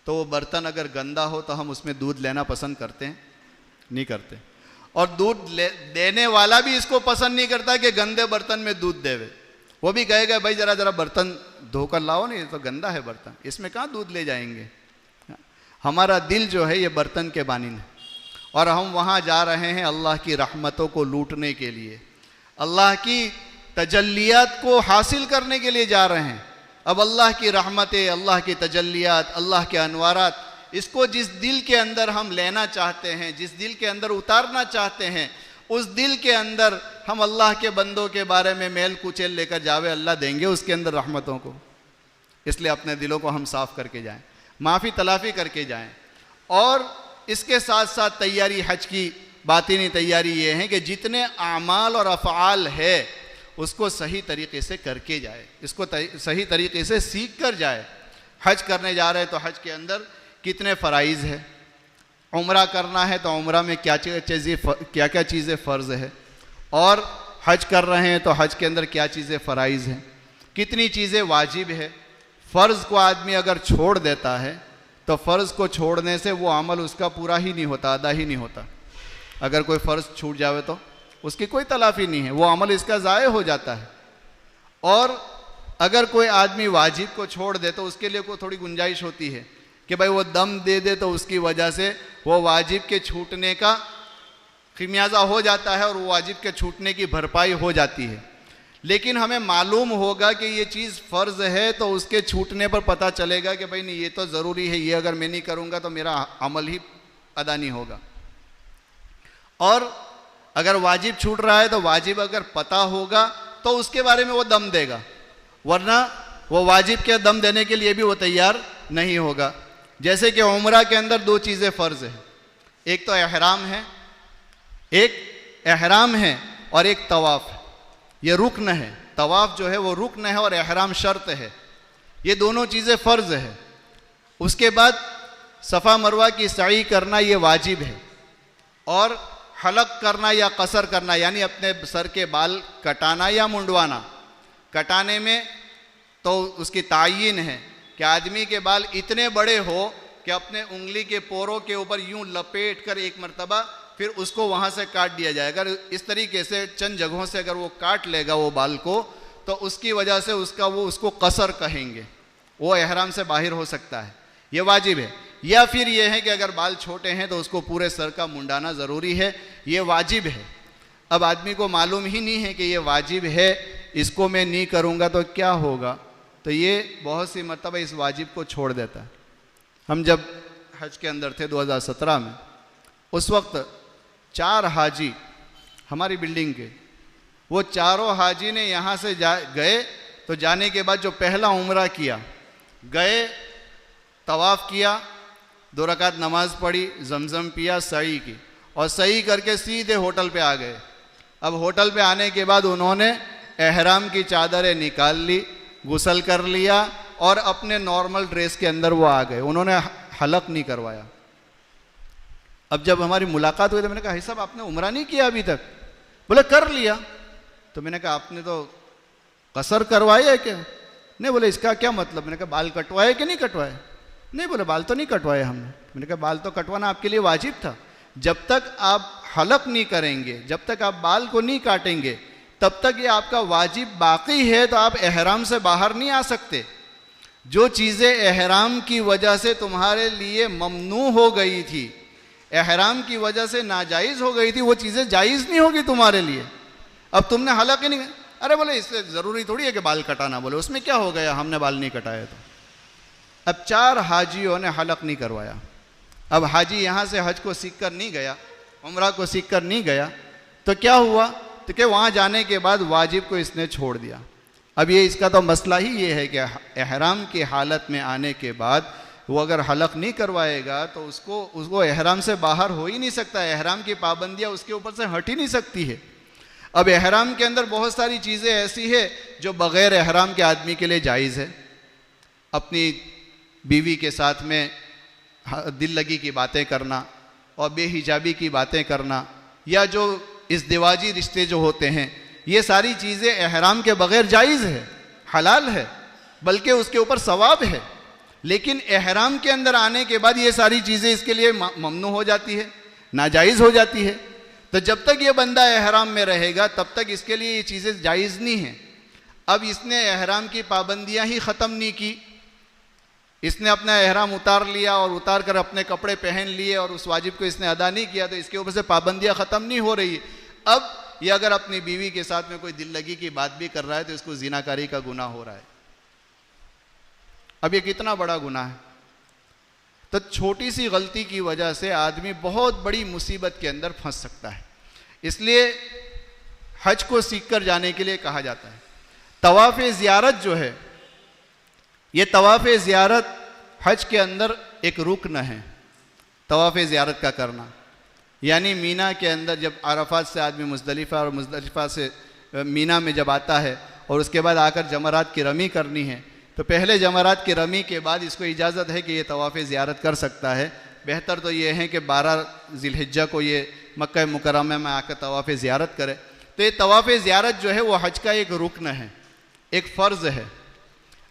तो वो बर्तन अगर गंदा हो तो हम उसमें दूध लेना पसंद करते हैं? नहीं करते। और दूध देने वाला भी इसको पसंद नहीं करता कि गंदे बर्तन में दूध देवे। वो भी कहेगा भाई ज़रा ज़रा बर्तन धोकर लाओ, नहीं तो गंदा है बर्तन, इसमें कहाँ दूध ले जाएंगे। हमारा दिल जो है ये बर्तन के बानिन है और हम वहाँ जा रहे हैं अल्लाह की रहमतों को लूटने के लिए, अल्लाह की तजल्लियात को हासिल करने के लिए जा रहे हैं। अब अल्लाह की रहमतें, अल्लाह की तजल्लियात, अल्लाह के अनवारात, इसको जिस दिल के अंदर हम लेना चाहते हैं, जिस दिल के अंदर उतारना चाहते हैं, उस दिल के अंदर हम अल्लाह के बंदों के बारे में मेल कुचेल लेकर जावे, अल्लाह देंगे उसके अंदर रहमतों को। इसलिए अपने दिलों को हम साफ़ करके जाएं, माफ़ी तलाफ़ी करके जाएं। और इसके साथ साथ तैयारी हज की बातिनी तैयारी ये है कि जितने आमाल और अफ़आल है उसको सही तरीक़े से करके जाए, इसको सही तरीक़े से सीख कर जाए। हज करने जा रहे हैं तो हज के अंदर कितने फ़राइज़ है, उम्रा करना है तो उम्रा में क्या क्या चीज़ें फ़र्ज़ है, और हज कर रहे हैं तो हज के अंदर क्या चीज़ें फ़राइज़ हैं, कितनी चीज़ें वाजिब है। फ़र्ज़ को आदमी अगर छोड़ देता है तो फ़र्ज़ को छोड़ने से वो अमल उसका पूरा ही नहीं होता, अदा ही नहीं होता। अगर कोई फ़र्ज़ छूट जावे तो उसकी कोई तलाफ़ी नहीं है, वो अमल इसका ज़ाय हो जाता है। और अगर कोई आदमी वाजिब को छोड़ दे तो उसके लिए कोई थोड़ी गुंजाइश होती है कि भाई वो दम दे दे तो उसकी वजह से वो वाजिब के छूटने का खिमियाजा हो जाता है और वो वाजिब के छूटने की भरपाई हो जाती है। लेकिन हमें मालूम होगा कि ये चीज़ फ़र्ज़ है तो उसके छूटने पर पता चलेगा कि भाई नहीं ये तो ज़रूरी है, ये अगर मैं नहीं करूँगा तो मेरा अमल ही अदा नहीं होगा। और अगर वाजिब छूट रहा है तो वाजिब अगर पता होगा तो उसके बारे में वो दम देगा, वरना वो वाजिब के दम देने के लिए भी वो तैयार नहीं होगा। जैसे कि उम्रा के अंदर दो चीज़ें फ़र्ज़ है, एक तो एहराम है एक एहराम है और एक तवाफ है, ये रुकन है। तवाफ जो है वो रुकन है और एहराम शर्त है। ये दोनों चीज़ें फ़र्ज़ है। उसके बाद सफ़ा मरवा की सई करना ये वाजिब है, और हलक करना या कसर करना यानी अपने सर के बाल कटाना या मुंडवाना। कटाने में तो उसकी तायीन है कि आदमी के बाल इतने बड़े हो कि अपने उंगली के पोरों के ऊपर यूं लपेट कर एक मर्तबा फिर उसको वहाँ से काट दिया जाए। अगर इस तरीके से चंद जगहों से अगर वो काट लेगा वो बाल को, तो उसकी वजह से उसको कसर कहेंगे, वो एहराम से बाहर हो सकता है, ये वाजिब है। या फिर ये है कि अगर बाल छोटे हैं तो उसको पूरे सर का मुंडाना ज़रूरी है, ये वाजिब है। अब आदमी को मालूम ही नहीं है कि ये वाजिब है, इसको मैं नहीं करूँगा तो क्या होगा, तो ये बहुत सी मरतबा इस वाजिब को छोड़ देता है। हम जब हज के अंदर थे 2017 में, उस वक्त 4 हाजी हमारी बिल्डिंग के, वो चारों हाजी ने यहाँ से गए तो जाने के बाद जो पहला उम्रा किया, गए तवाफ़ किया, 2 रकात नमाज पढ़ी, जमजम पिया, सई की, और सई करके सीधे होटल पे आ गए। अब होटल पे आने के बाद उन्होंने एहराम की चादरें निकाल ली, गुसल कर लिया और अपने नॉर्मल ड्रेस के अंदर वो आ गए। उन्होंने हलक नहीं करवाया। अब जब हमारी मुलाकात हुई तो मैंने कहा, भाई साहब आपने उम्रा नहीं किया अभी तक? बोले कर लिया। तो मैंने कहा आपने तो कसर करवाया है क्या? नहीं। बोले इसका क्या मतलब? मैंने कहा बाल कटवाए कि नहीं कटवाए? नहीं। बोले बाल तो नहीं कटवाए हमने। मैंने कहा बाल तो कटवाना आपके लिए वाजिब था। जब तक आप हलक नहीं करेंगे, जब तक आप बाल को नहीं काटेंगे, तब तक ये आपका वाजिब बाकी है, तो आप एहराम से बाहर नहीं आ सकते। जो चीज़ें एहराम की वजह से तुम्हारे लिए ममनू हो गई थी, एहराम की वजह से नाजायज़ हो गई थी, वो चीज़ें जायज़ नहीं होगी तुम्हारे लिए। अब तुमने हलक ही नहीं, अरे बोले इससे ज़रूरी थोड़ी है कि बाल कटाना, बोले उसमें क्या हो गया, हमने बाल नहीं कटाए तो। अब 4 हाजियों ने हलक नहीं करवाया। अब हाजी यहाँ से हज को सीख कर नहीं गया, उम्रा को सीख कर नहीं गया, तो क्या हुआ, तो कि वहाँ जाने के बाद वाजिब को इसने छोड़ दिया। अब ये इसका तो मसला ही ये है कि एहराम की हालत में आने के बाद वो अगर हलक नहीं करवाएगा तो उसको एहराम से बाहर हो ही नहीं सकता। एहराम की पाबंदियाँ उसके ऊपर से हट ही नहीं सकती है। अब एहराम के अंदर बहुत सारी चीज़ें ऐसी है जो बग़ैर एहराम के आदमी के लिए जायज़ है। अपनी बीवी के साथ में दिल लगी की बातें करना और बेहिजाबी की बातें करना, या जो इज़्दिवाजी रिश्ते जो होते हैं, ये सारी चीज़ें एहराम के बग़ैर जायज़ है, हलाल है, बल्कि उसके ऊपर सवाब है। लेकिन एहराम के अंदर आने के बाद ये सारी चीज़ें इसके लिए ममनू हो जाती है, नाजायज़ हो जाती है। तो जब तक ये बंदा एहराम में रहेगा तब तक इसके लिए ये चीज़ें जायज़ नहीं हैं। अब इसने एहराम की पाबंदियाँ ही ख़त्म नहीं की, इसने अपना एहराम उतार लिया और उतार कर अपने कपड़े पहन लिए और उस वाजिब को इसने अदा नहीं किया, तो इसके ऊपर से पाबंदियाँ ख़त्म नहीं हो रही। अब ये अगर अपनी बीवी के साथ में कोई दिल लगी की बात भी कर रहा है तो इसको ज़िनाकारी का गुनाह हो रहा है। अब ये कितना बड़ा गुनाह है। तो छोटी सी गलती की वजह से आदमी बहुत बड़ी मुसीबत के अंदर फंस सकता है। इसलिए हज को सीख कर जाने के लिए कहा जाता है। तवाफ़ ज़ियारत जो है, ये तवाफ़ ज़ियारत हज के अंदर एक रुकन है। तवाफ़ ज़ियारत का करना यानी मीना के अंदर जब अरफात से आदमी मुज़दलिफ़ा और मुज़दलिफ़ा से मीना में जब आता है और उसके बाद आकर जमरात की रमी करनी है, तो पहले जमरात की रमी के बाद इसको इजाज़त है कि ये तवाफ़ ज़ियारत कर सकता है। बेहतर तो ये है कि 12 ज़िलहिज्जा को ये मक्का मुकर्रमा में आकर तवाफ़ ज़ियारत करे। तो ये तवाफ़ ज़ियारत जो है वो हज का एक रुकन है, एक फ़र्ज़ है।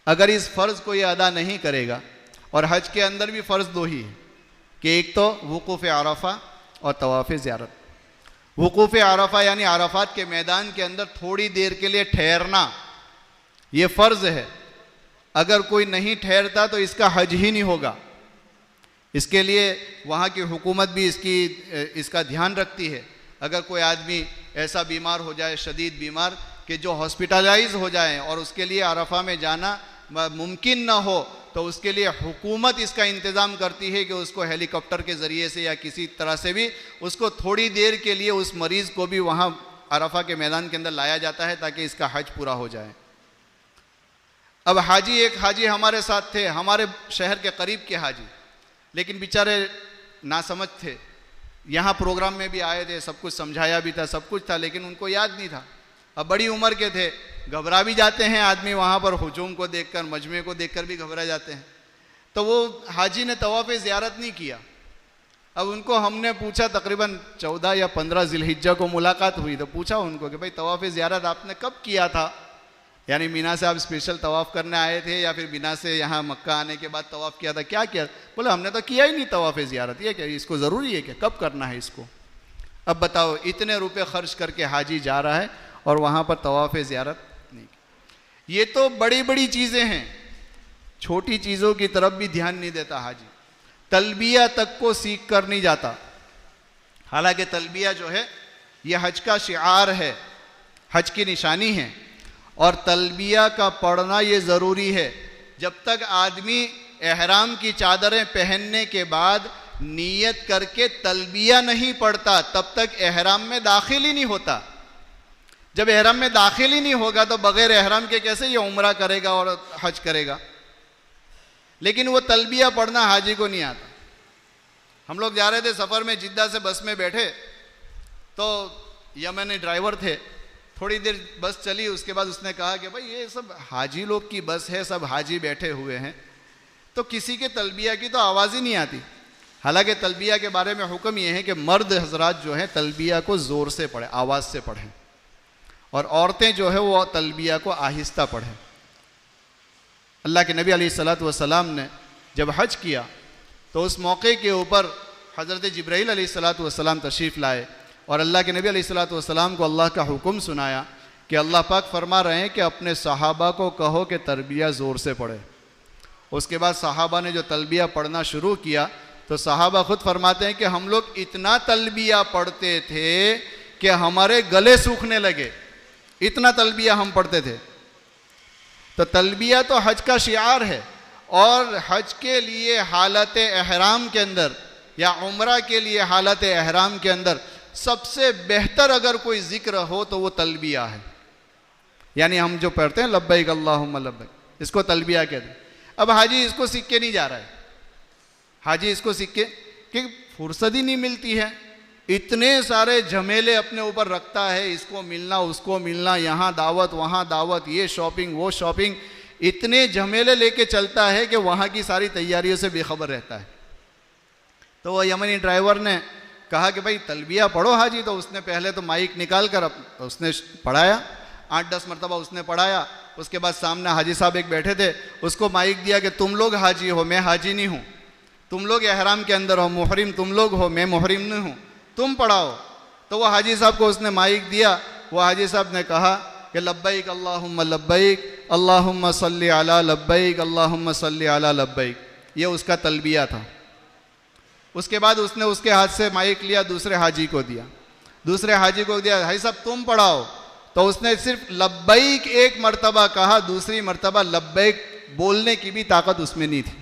अगर इस फ़र्ज़ को ये अदा नहीं करेगा, और हज के अंदर भी फ़र्ज़ 2 ही है कि एक तो वुक़ूफ़ अरफ़ा और तवाफ़ ज़ियारत। वुक़ूफ़ अरफ़ा यानी अरफ़ात के मैदान के अंदर थोड़ी देर के लिए ठहरना, ये फ़र्ज़ है। अगर कोई नहीं ठहरता तो इसका हज ही नहीं होगा। इसके लिए वहाँ की हुकूमत भी इसका ध्यान रखती है। अगर कोई आदमी ऐसा बीमार हो जाए, शदीद बीमार, कि जो हॉस्पिटलाइज हो जाए और उसके लिए अरफा में जाना मुमकिन ना हो, तो उसके लिए हुकूमत इसका इंतज़ाम करती है कि उसको हेलीकॉप्टर के ज़रिए से या किसी तरह से भी उसको थोड़ी देर के लिए उस मरीज़ को भी वहाँ अरफा के मैदान के अंदर लाया जाता है ताकि इसका हज पूरा हो जाए। अब एक हाजी हमारे साथ थे, हमारे शहर के करीब के हाजी, लेकिन बेचारे नासमझ थे। यहाँ प्रोग्राम में भी आए थे, सब कुछ समझाया भी था, सब कुछ था, लेकिन उनको याद नहीं था। अब बड़ी उम्र के थे, घबरा भी जाते हैं आदमी, वहाँ पर हुजूम को देखकर, मजमे को देखकर भी घबरा जाते हैं। तो वो हाजी ने तवाफ़ ज़ियारत नहीं किया। अब उनको हमने पूछा, तकरीबन 14 या 15 ज़िलहिज्जा को मुलाकात हुई, तो पूछा उनको कि भाई तवाफ़ ज़ियारत आपने कब किया था? यानी मीना से आप स्पेशल तवाफ़ करने आए थे या फिर मीना से यहाँ मक्का आने के बाद तवाफ़ किया था, क्या किया? बोले हमने तो किया ही नहीं तवाफ़ ज़ियारत। ये क्या, इसको ज़रूरी है क्या, कब करना है इसको? अब बताओ, इतने रुपए खर्च करके हाजी जा रहा है और वहाँ पर तवाफ़ ज़ियारत नहीं। ये तो बड़ी बड़ी चीज़ें हैं, छोटी चीज़ों की तरफ भी ध्यान नहीं देता हाजी। तलबिया तक को सीख कर नहीं जाता। हालांकि तलबिया जो है ये हज का शिआर है, हज की निशानी है, और तलबिया का पढ़ना ये ज़रूरी है। जब तक आदमी एहराम की चादरें पहनने के बाद नीयत करके तलबिया नहीं पढ़ता, तब तक एहराम में दाखिल ही नहीं होता। जब एहराम में दाखिल ही नहीं होगा तो बग़ैर एहराम के कैसे ये उम्रा करेगा और हज करेगा? लेकिन वो तलबिया पढ़ना हाजी को नहीं आता। हम लोग जा रहे थे सफ़र में, जिद्दा से बस में बैठे, तो यमनी ड्राइवर थे। थोड़ी देर बस चली, उसके बाद उसने कहा कि भाई ये सब हाजी लोग की बस है, सब हाजी बैठे हुए हैं, तो किसी के तलबिया की तो आवाज़ ही नहीं आती। हालांकि तलबिया के बारे में हुक्म ये है कि मर्द हजरात जो हैं तलबिया को ज़ोर से पढ़ें, आवाज़ से पढ़ें, और औरतें जो है वो तलबिया को आहिस्ता पढ़ें। अल्लाह के नबी अलैहिस्सलातु वस्सलाम ने जब हज किया तो उस मौके के ऊपर हज़रत जिब्राईल अलैहिस्सलातु वस्सलाम तशरीफ़ लाए और अल्लाह के नबी अलैहिस्सलातु वस्सलाम को अल्लाह का हुक्म सुनाया कि अल्लाह पाक फरमा रहे हैं कि अपने सहाबा को कहो कि तलबिया ज़ोर से पढ़े। उसके बाद सहाबा ने जो तलबिया पढ़ना शुरू किया तो सहाबा खुद फरमाते हैं कि हम लोग इतना तलबिया पढ़ते थे कि हमारे गले सूखने लगे, इतना तलबिया हम पढ़ते थे। तो तलबिया तो हज का शिआर है, और हज के लिए हालत एहराम के अंदर या उम्रा के लिए हालत एहराम के अंदर सबसे बेहतर अगर कोई ज़िक्र हो तो वो तलबिया है। यानी हम जो पढ़ते हैं लब्बैक अल्लाहुम्मा लब्बैक, इसको तलबिया कहते हैं। अब हाजी इसको सीख के नहीं जा रहा है, हाजी इसको सीख के, क्योंकि फुर्सत ही नहीं मिलती है, इतने सारे झमेले अपने ऊपर रखता है, इसको मिलना उसको मिलना, यहाँ दावत वहाँ दावत, ये शॉपिंग वो शॉपिंग, इतने झमेले लेके चलता है कि वहाँ की सारी तैयारियों से बेखबर रहता है। तो वह यमनी ड्राइवर ने कहा कि भाई तलबिया पढ़ो हाजी। तो उसने पहले तो माइक निकाल कर उसने पढ़ाया, 8-10 मरतबा उसने पढ़ाया। उसके बाद सामने हाजी साहब एक बैठे थे, उसको माइक दिया कि तुम लोग हाजी हो, मैं हाजी नहीं हूँ, तुम लोग एहराम के अंदर हो, मुहरिम तुम लोग हो, मैं मुहरिम नहीं हूँ, तुम पढ़ाओ। तो वह हाजी साहब को उसने माइक दिया। वह हाजी साहब ने कहा कि लब्बैक अल्लाहुम्मा लब्बैक अल्लाहुम्मा सल्ली अला लब्बैक अल्लाहुम्मा सल्ली अला लब्बैक। ये उसका तलबिया था। उसके बाद उसने उसके हाथ से माइक लिया, दूसरे हाजी को दिया, दूसरे हाजी को दिया, भाई साहब तुम पढ़ाओ। तो उसने सिर्फ लब्बैक एक मरतबा कहा, दूसरी मरतबा लब्बैक बोलने की भी ताकत उसमें नहीं थी।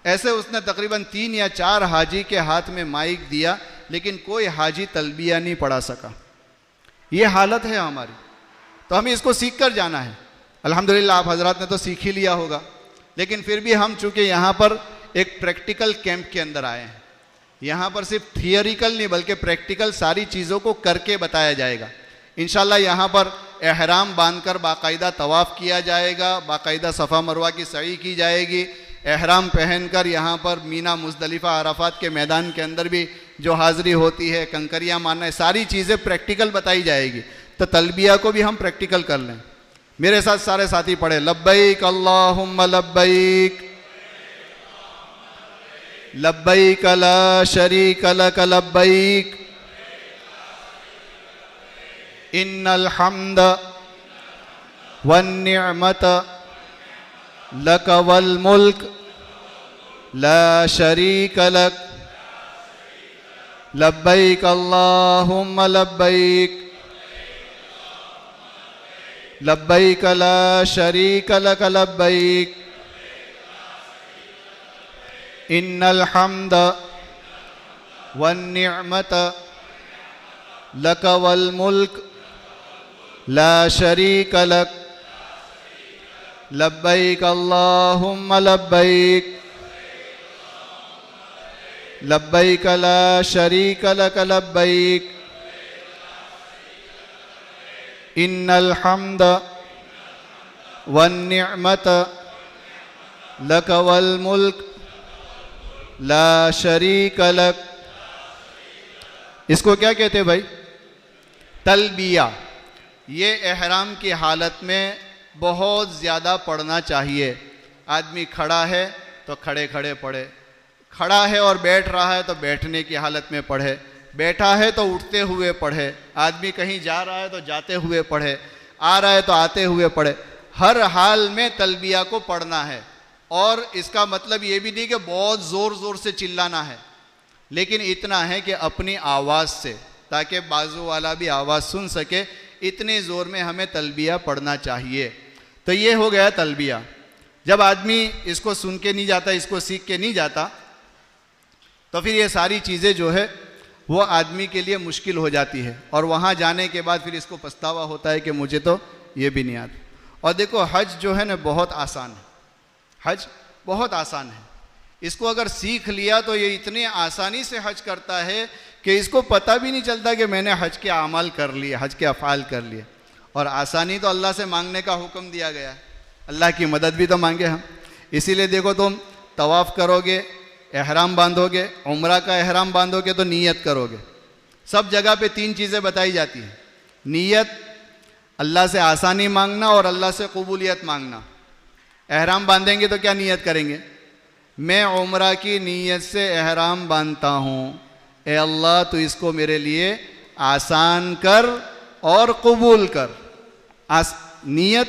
ऐसे उसने तकरीबन 3 या 4 हाजी के हाथ में माइक दिया, लेकिन कोई हाजी तलबिया नहीं पढ़ा सका। ये हालत है हमारी। तो हमें इसको सीख कर जाना है। अल्हम्दुलिल्लाह आप हजरात ने तो सीख ही लिया होगा, लेकिन फिर भी हम चूँकि यहाँ पर एक प्रैक्टिकल कैंप के अंदर आए हैं, यहाँ पर सिर्फ थियरिकल नहीं बल्कि प्रैक्टिकल सारी चीज़ों को करके बताया जाएगा। इंशाल्लाह यहाँ पर एहराम बांधकर बाकायदा तवाफ़ किया जाएगा, बाकायदा सफ़ा मरवा की सई की जाएगी, एहराम पहनकर यहाँ पर मीना मुज़दलिफ़ा अराफात के मैदान के अंदर भी जो हाज़िरी होती है, कंकरियाँ मारना है, सारी चीज़ें प्रैक्टिकल बताई जाएगी। तो तलबिया को भी हम प्रैक्टिकल कर लें। मेरे साथ सारे साथी पढ़े, लब्बैक अल्लाहुम्मा लब्बैक लब्बैक ला शरीक लक लब्बैक इन्नल हम्द वन्निअमत लक वल मुल्क ला शरीक लक लब्बैक अल्लाहुम्मा लब्बैक लब्बैक ला शरीक लक लब्बैक इन्नल हम्द वन्निअमत लक वल मुल्क ला शरीक लक लब्बैक अल्लाहुम्मा लब्बैक लब्बैक ला शरीक लक लब्बैक इन्नल हम्द वन्निअमत लक वल मुल्क ला शरीक लक। इसको क्या कहते हैं भाई? तलबिया। ये एहराम की हालत में बहुत ज़्यादा पढ़ना चाहिए। आदमी खड़ा है तो खड़े खड़े पढ़े, खड़ा है और बैठ रहा है तो बैठने की हालत में पढ़े, बैठा है तो उठते हुए पढ़े, आदमी कहीं जा रहा है तो जाते हुए पढ़े, आ रहा है तो आते हुए पढ़े। हर हाल में तलबिया को पढ़ना है। और इसका मतलब ये भी नहीं कि बहुत ज़ोर ज़ोर से चिल्लाना है, लेकिन इतना है कि अपनी आवाज़ से, ताकि बाजू वाला भी आवाज़ सुन सके, इतने ज़ोर में हमें तलबिया पढ़ना चाहिए। तो ये हो गया तलबिया। जब आदमी इसको सुन के नहीं जाता, इसको सीख के नहीं जाता, तो फिर ये सारी चीज़ें जो है वो आदमी के लिए मुश्किल हो जाती है। और वहाँ जाने के बाद फिर इसको पछतावा होता है कि मुझे तो ये भी नहीं आता। और देखो, हज जो है ना बहुत आसान है। हज बहुत आसान है। इसको अगर सीख लिया तो ये इतने आसानी से हज करता है कि इसको पता भी नहीं चलता कि मैंने हज के अमाल कर लिए, हज के अफ़ाल कर लिए। और आसानी तो अल्लाह से मांगने का हुक्म दिया गया है, अल्लाह की मदद भी तो मांगे हम। इसीलिए देखो, तुम तवाफ़ करोगे, एहराम बांधोगे, उम्रा का एहराम बांधोगे तो नीयत करोगे। सब जगह पे 3 चीज़ें बताई जाती हैं। नीयत, अल्लाह से आसानी मांगना और अल्लाह से कबूलियत मांगना। एहराम बांधेंगे तो क्या नीयत करेंगे? मैं उम्रा की नीयत से एहराम बांधता हूँ, ए अल्लाह तो इसको मेरे लिए आसान कर और कबूल कर। नीयत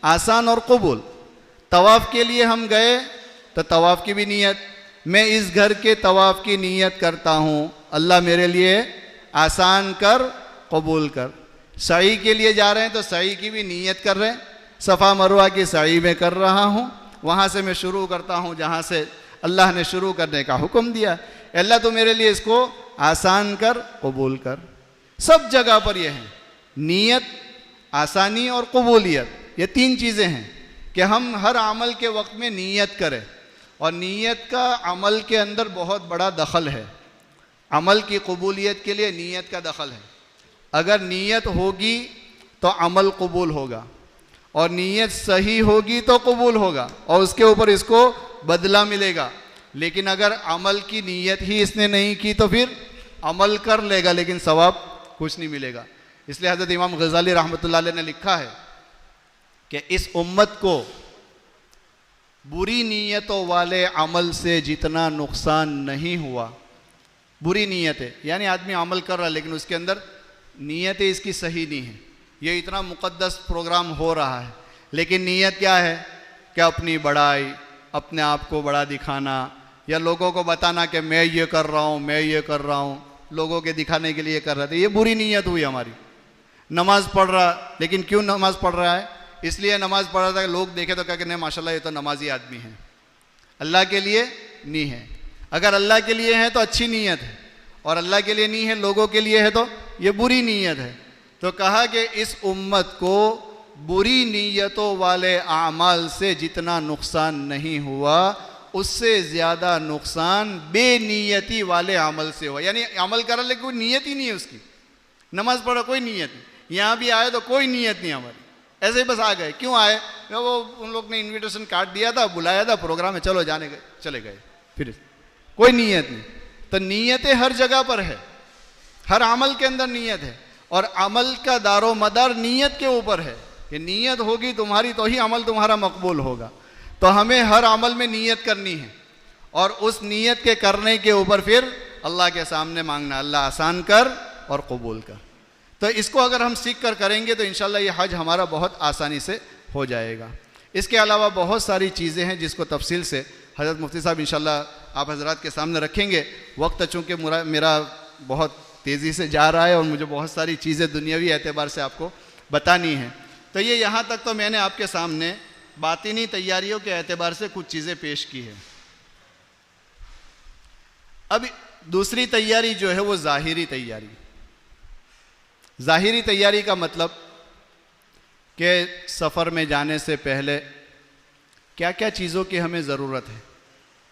आसान और कबूल। तवाफ़ के लिए हम गए तो तवाफ़ की भी नीयत, मैं इस घर के तवाफ़ की नीयत करता हूँ, अल्लाह मेरे लिए आसान कर, कबूल कर। सई के लिए जा रहे हैं तो सई की भी नीयत कर रहे हैं, सफ़ा मरवा की सई में कर रहा हूँ, वहाँ से मैं शुरू करता हूँ जहाँ से अल्लाह ने शुरू करने का हुक्म दिया। अल्लाह तो मेरे लिए इसको आसान कर, कबूल कर। सब जगह पर यह है, नीयत, आसानी और कबूलियत। ये 3 चीज़ें हैं कि हम हर अमल के वक्त में नीयत करें। और नीयत का अमल के अंदर बहुत बड़ा दखल है। अमल की कबूलियत के लिए नीयत का दखल है। अगर नीयत होगी तो अमल कबूल होगा, और नीयत सही होगी तो कबूल होगा, और उसके ऊपर इसको बदला मिलेगा। लेकिन अगर अमल की नीयत ही इसने नहीं की तो फिर अमल कर लेगा लेकिन सवाब कुछ नहीं मिलेगा। इसलिए हज़रत इमाम गज़ाली रहमतुल्लाह अलैह ने लिखा है कि इस उम्मत को बुरी नीयतों वाले अमल से जितना नुकसान नहीं हुआ। बुरी नीयत है यानी आदमी अमल कर रहा है लेकिन उसके अंदर नीयत इसकी सही नहीं है। ये इतना मुक़द्दस प्रोग्राम हो रहा है, लेकिन नीयत क्या है कि अपनी बड़ाई, अपने आप को बड़ा दिखाना, या लोगों को बताना कि मैं ये कर रहा हूँ, मैं ये कर रहा हूँ, लोगों के दिखाने के लिए कर रहा था। ये बुरी नीयत हुई हमारी। नमाज पढ़ रहा, लेकिन क्यों नमाज पढ़ रहा है? इसलिए नमाज पढ़ रहा था कि लोग देखे तो क्या कहने माशाल्लाह ये तो नमाजी आदमी है। अल्लाह के लिए नहीं है। अगर अल्लाह के लिए है तो अच्छी नीयत है, और अल्लाह के लिए नहीं है, लोगों के लिए है तो ये बुरी नीयत है। तो कहा कि इस उम्मत को बुरी नीयतों वाले आमाल से जितना नुकसान नहीं हुआ, उससे ज़्यादा नुकसान बेनीयती वाले अमल से हुआ। यानी अमल कर ले कोई नीयत ही नहीं है उसकी। नमाज पढ़ो कोई नीयत नहीं, यहाँ भी आए तो कोई नीयत नहीं हमारी, ऐसे ही बस आ गए। क्यों आए? वो उन लोग ने इनविटेशन कार्ड दिया था, बुलाया था, प्रोग्राम है, चलो जाने गए, चले गए, फिर कोई नीयत नहीं। तो नीयतें हर जगह पर है, हर अमल के अंदर नीयत है, और अमल का दारो मदार नीयत के ऊपर है कि नीयत होगी तुम्हारी तो ही अमल तुम्हारा मकबूल होगा। तो हमें हर अमल में नीयत करनी है, और उस नीयत के करने के ऊपर फिर अल्लाह के सामने मांगना, अल्लाह आसान कर और कबूल कर। तो इसको अगर हम सीख कर करेंगे तो इंशाल्लाह ये हज हमारा बहुत आसानी से हो जाएगा। इसके अलावा बहुत सारी चीज़ें हैं जिसको तफसील से हज़रत मुफ्ती साहब इंशाल्लाह आप हजरात के सामने रखेंगे। वक्त चूँकि मेरा बहुत तेज़ी से जा रहा है और मुझे बहुत सारी चीज़ें दुनियावी एतबार से आपको बतानी है। तो ये यहाँ तक तो मैंने आपके सामने बातिनी तैयारियों के एतबार से कुछ चीज़ें पेश की है। अब दूसरी तैयारी जो है वो ज़ाहिरी तैयारी। ज़ाहिरी तैयारी का मतलब कि सफ़र में जाने से पहले क्या क्या चीज़ों की हमें ज़रूरत है,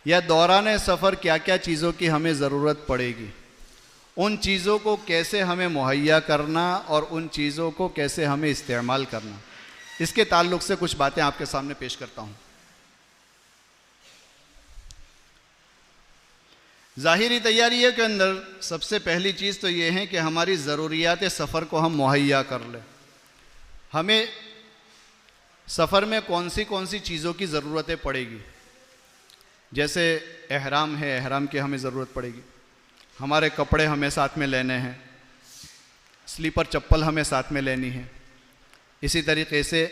या दौरान सफ़र क्या क्या चीज़ों की हमें ज़रूरत पड़ेगी, उन चीज़ों को कैसे हमें मुहैया करना और उन चीज़ों को कैसे हमें इस्तेमाल करना, इसके ताल्लुक़ से कुछ बातें आपके सामने पेश करता हूँ। ज़ाहिरी तैयारियों के अंदर सबसे पहली चीज़ तो ये है कि हमारी ज़रूरियात सफ़र को हम मुहैया कर लें। हमें सफ़र में कौन सी चीज़ों की ज़रूरतें पड़ेगी, जैसे एहराम है, एहराम की हमें ज़रूरत पड़ेगी, हमारे कपड़े हमें साथ में लेने हैं, स्लीपर चप्पल हमें साथ में लेनी है। इसी तरीके से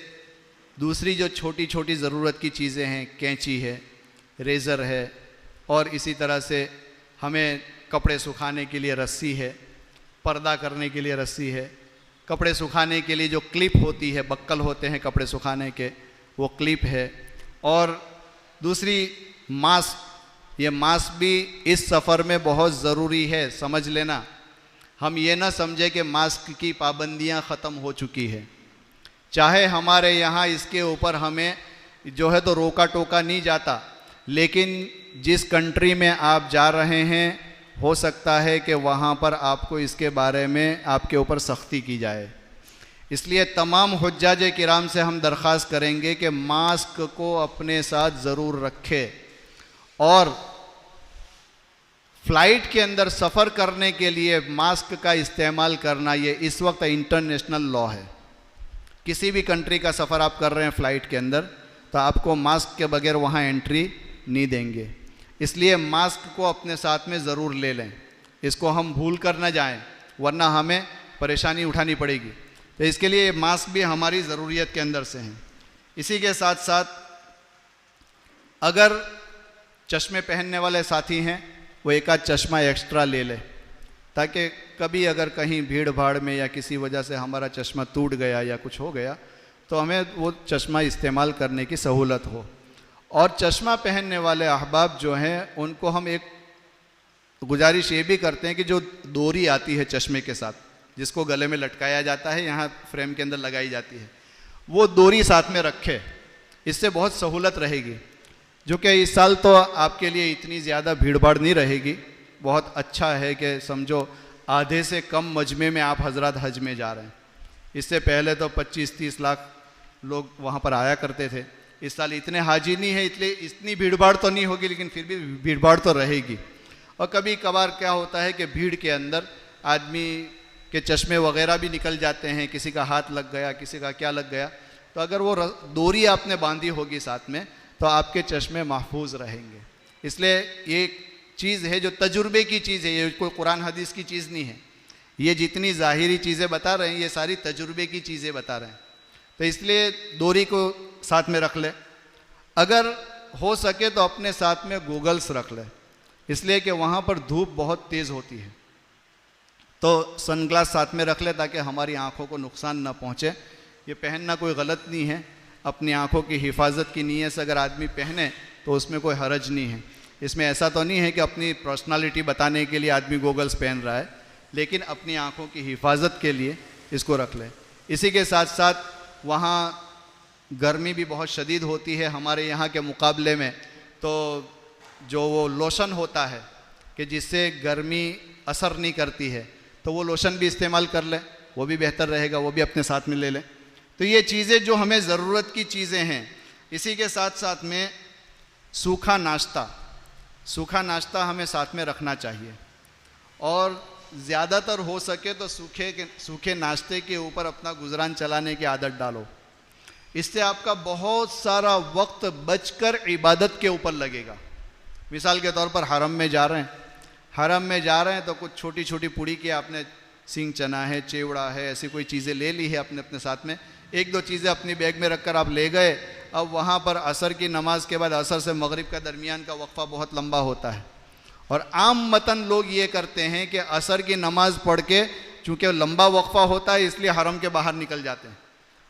दूसरी जो छोटी छोटी ज़रूरत की चीज़ें हैं, कैंची है, रेज़र है, और इसी तरह से हमें कपड़े सुखाने के लिए रस्सी है, पर्दा करने के लिए रस्सी है, कपड़े सुखाने के लिए जो क्लिप होती है, बक्कल होते हैं कपड़े सुखाने के, वो क्लिप है। और दूसरी मास्क, ये मास्क भी इस सफ़र में बहुत ज़रूरी है, समझ लेना। हम ये ना समझे कि मास्क की पाबंदियां ख़त्म हो चुकी है। चाहे हमारे यहाँ इसके ऊपर हमें जो है तो रोका टोका नहीं जाता, लेकिन जिस कंट्री में आप जा रहे हैं हो सकता है कि वहाँ पर आपको इसके बारे में आपके ऊपर सख्ती की जाए। इसलिए तमाम हुज्जाज किराम से हम दरख्वास्त करेंगे कि मास्क को अपने साथ ज़रूर रखें, और फ़्लाइट के अंदर सफ़र करने के लिए मास्क का इस्तेमाल करना ये इस वक्त इंटरनेशनल लॉ है। किसी भी कंट्री का सफ़र आप कर रहे हैं फ़्लाइट के अंदर, तो आपको मास्क के बगैर वहाँ एंट्री नहीं देंगे। इसलिए मास्क को अपने साथ में ज़रूर ले लें, इसको हम भूल कर ना जाएं, वरना हमें परेशानी उठानी पड़ेगी। तो इसके लिए मास्क भी हमारी ज़रूरियत के अंदर से हैं। इसी के साथ साथ अगर चश्मे पहनने वाले साथी हैं, वो एक आध चश्मा एक्स्ट्रा ले ले, ताकि कभी अगर कहीं भीड़ भाड़ में या किसी वजह से हमारा चश्मा टूट गया या कुछ हो गया तो हमें वो चश्मा इस्तेमाल करने की सहूलत हो। और चश्मा पहनने वाले अहबाब जो हैं, उनको हम एक गुजारिश ये भी करते हैं कि जो डोरी आती है चश्मे के साथ, जिसको गले में लटकाया जाता है, यहाँ फ्रेम के अंदर लगाई जाती है, वो डोरी साथ में रखे, इससे बहुत सहूलत रहेगी। जो कि इस साल तो आपके लिए इतनी ज़्यादा भीड़ भाड़ नहीं रहेगी, बहुत अच्छा है कि समझो आधे से कम मजमे में आप हजरत हज में जा रहे हैं। इससे पहले तो 25-30 लाख लोग वहाँ पर आया करते थे। इस साल इतने हाजी नहीं है, इसलिए इतनी भीड़ भाड़ तो नहीं होगी, लेकिन फिर भी भीड़ भाड़ तो रहेगी। और कभी कभार क्या होता है कि भीड़ के अंदर आदमी के चश्मे वगैरह भी निकल जाते हैं, किसी का हाथ लग गया, किसी का क्या लग गया, तो अगर वो डोरी आपने बांधी होगी साथ में तो आपके चश्मे महफूज रहेंगे। इसलिए ये चीज़ है जो तजुर्बे की चीज़ है, ये कोई कुरान हदीस की चीज़ नहीं है। ये जितनी ज़ाहिरी चीज़ें बता रहे हैं ये सारी तजुर्बे की चीज़ें बता रहे हैं। तो इसलिए डोरी को साथ में रख ले। अगर हो सके तो अपने साथ में गूगल्स रख ले, इसलिए कि वहाँ पर धूप बहुत तेज़ होती है, तो सनग्लास साथ में रख ले ताकि हमारी आँखों को नुकसान ना पहुँचे। ये पहनना कोई गलत नहीं है, अपनी आँखों की हिफाजत की नीयत से अगर आदमी पहने तो उसमें कोई हरज नहीं है। इसमें ऐसा तो नहीं है कि अपनी पर्सनालिटी बताने के लिए आदमी गॉगल्स पहन रहा है, लेकिन अपनी आँखों की हिफाजत के लिए इसको रख ले। इसी के साथ साथ वहाँ गर्मी भी बहुत शदीद होती है हमारे यहाँ के मुकाबले में, तो जो वो लोशन होता है कि जिससे गर्मी असर नहीं करती है, तो वो लोशन भी इस्तेमाल कर ले, वो भी बेहतर रहेगा, वो भी अपने साथ में ले लें। तो ये चीज़ें जो हमें ज़रूरत की चीज़ें हैं। इसी के साथ साथ में सूखा नाश्ता हमें साथ में रखना चाहिए, और ज़्यादातर हो सके तो सूखे नाश्ते के ऊपर अपना गुजरान चलाने की आदत डालो। इससे आपका बहुत सारा वक्त बचकर इबादत के ऊपर लगेगा। मिसाल के तौर पर हरम में जा रहे हैं तो कुछ छोटी छोटी पूड़ी की आपने सिंग चना है, चेवड़ा है, ऐसी कोई चीज़ें ले ली है अपने साथ में, एक दो चीज़ें अपनी बैग में रखकर आप ले गए। अब वहाँ पर असर की नमाज के बाद असर से मगरिब का दरमियान का वक्फ़ा बहुत लंबा होता है, और आम मतन लोग ये करते हैं कि असर की नमाज़ पढ़ के, चूँकि लंबा वक्फ़ा होता है इसलिए हरम के बाहर निकल जाते हैं,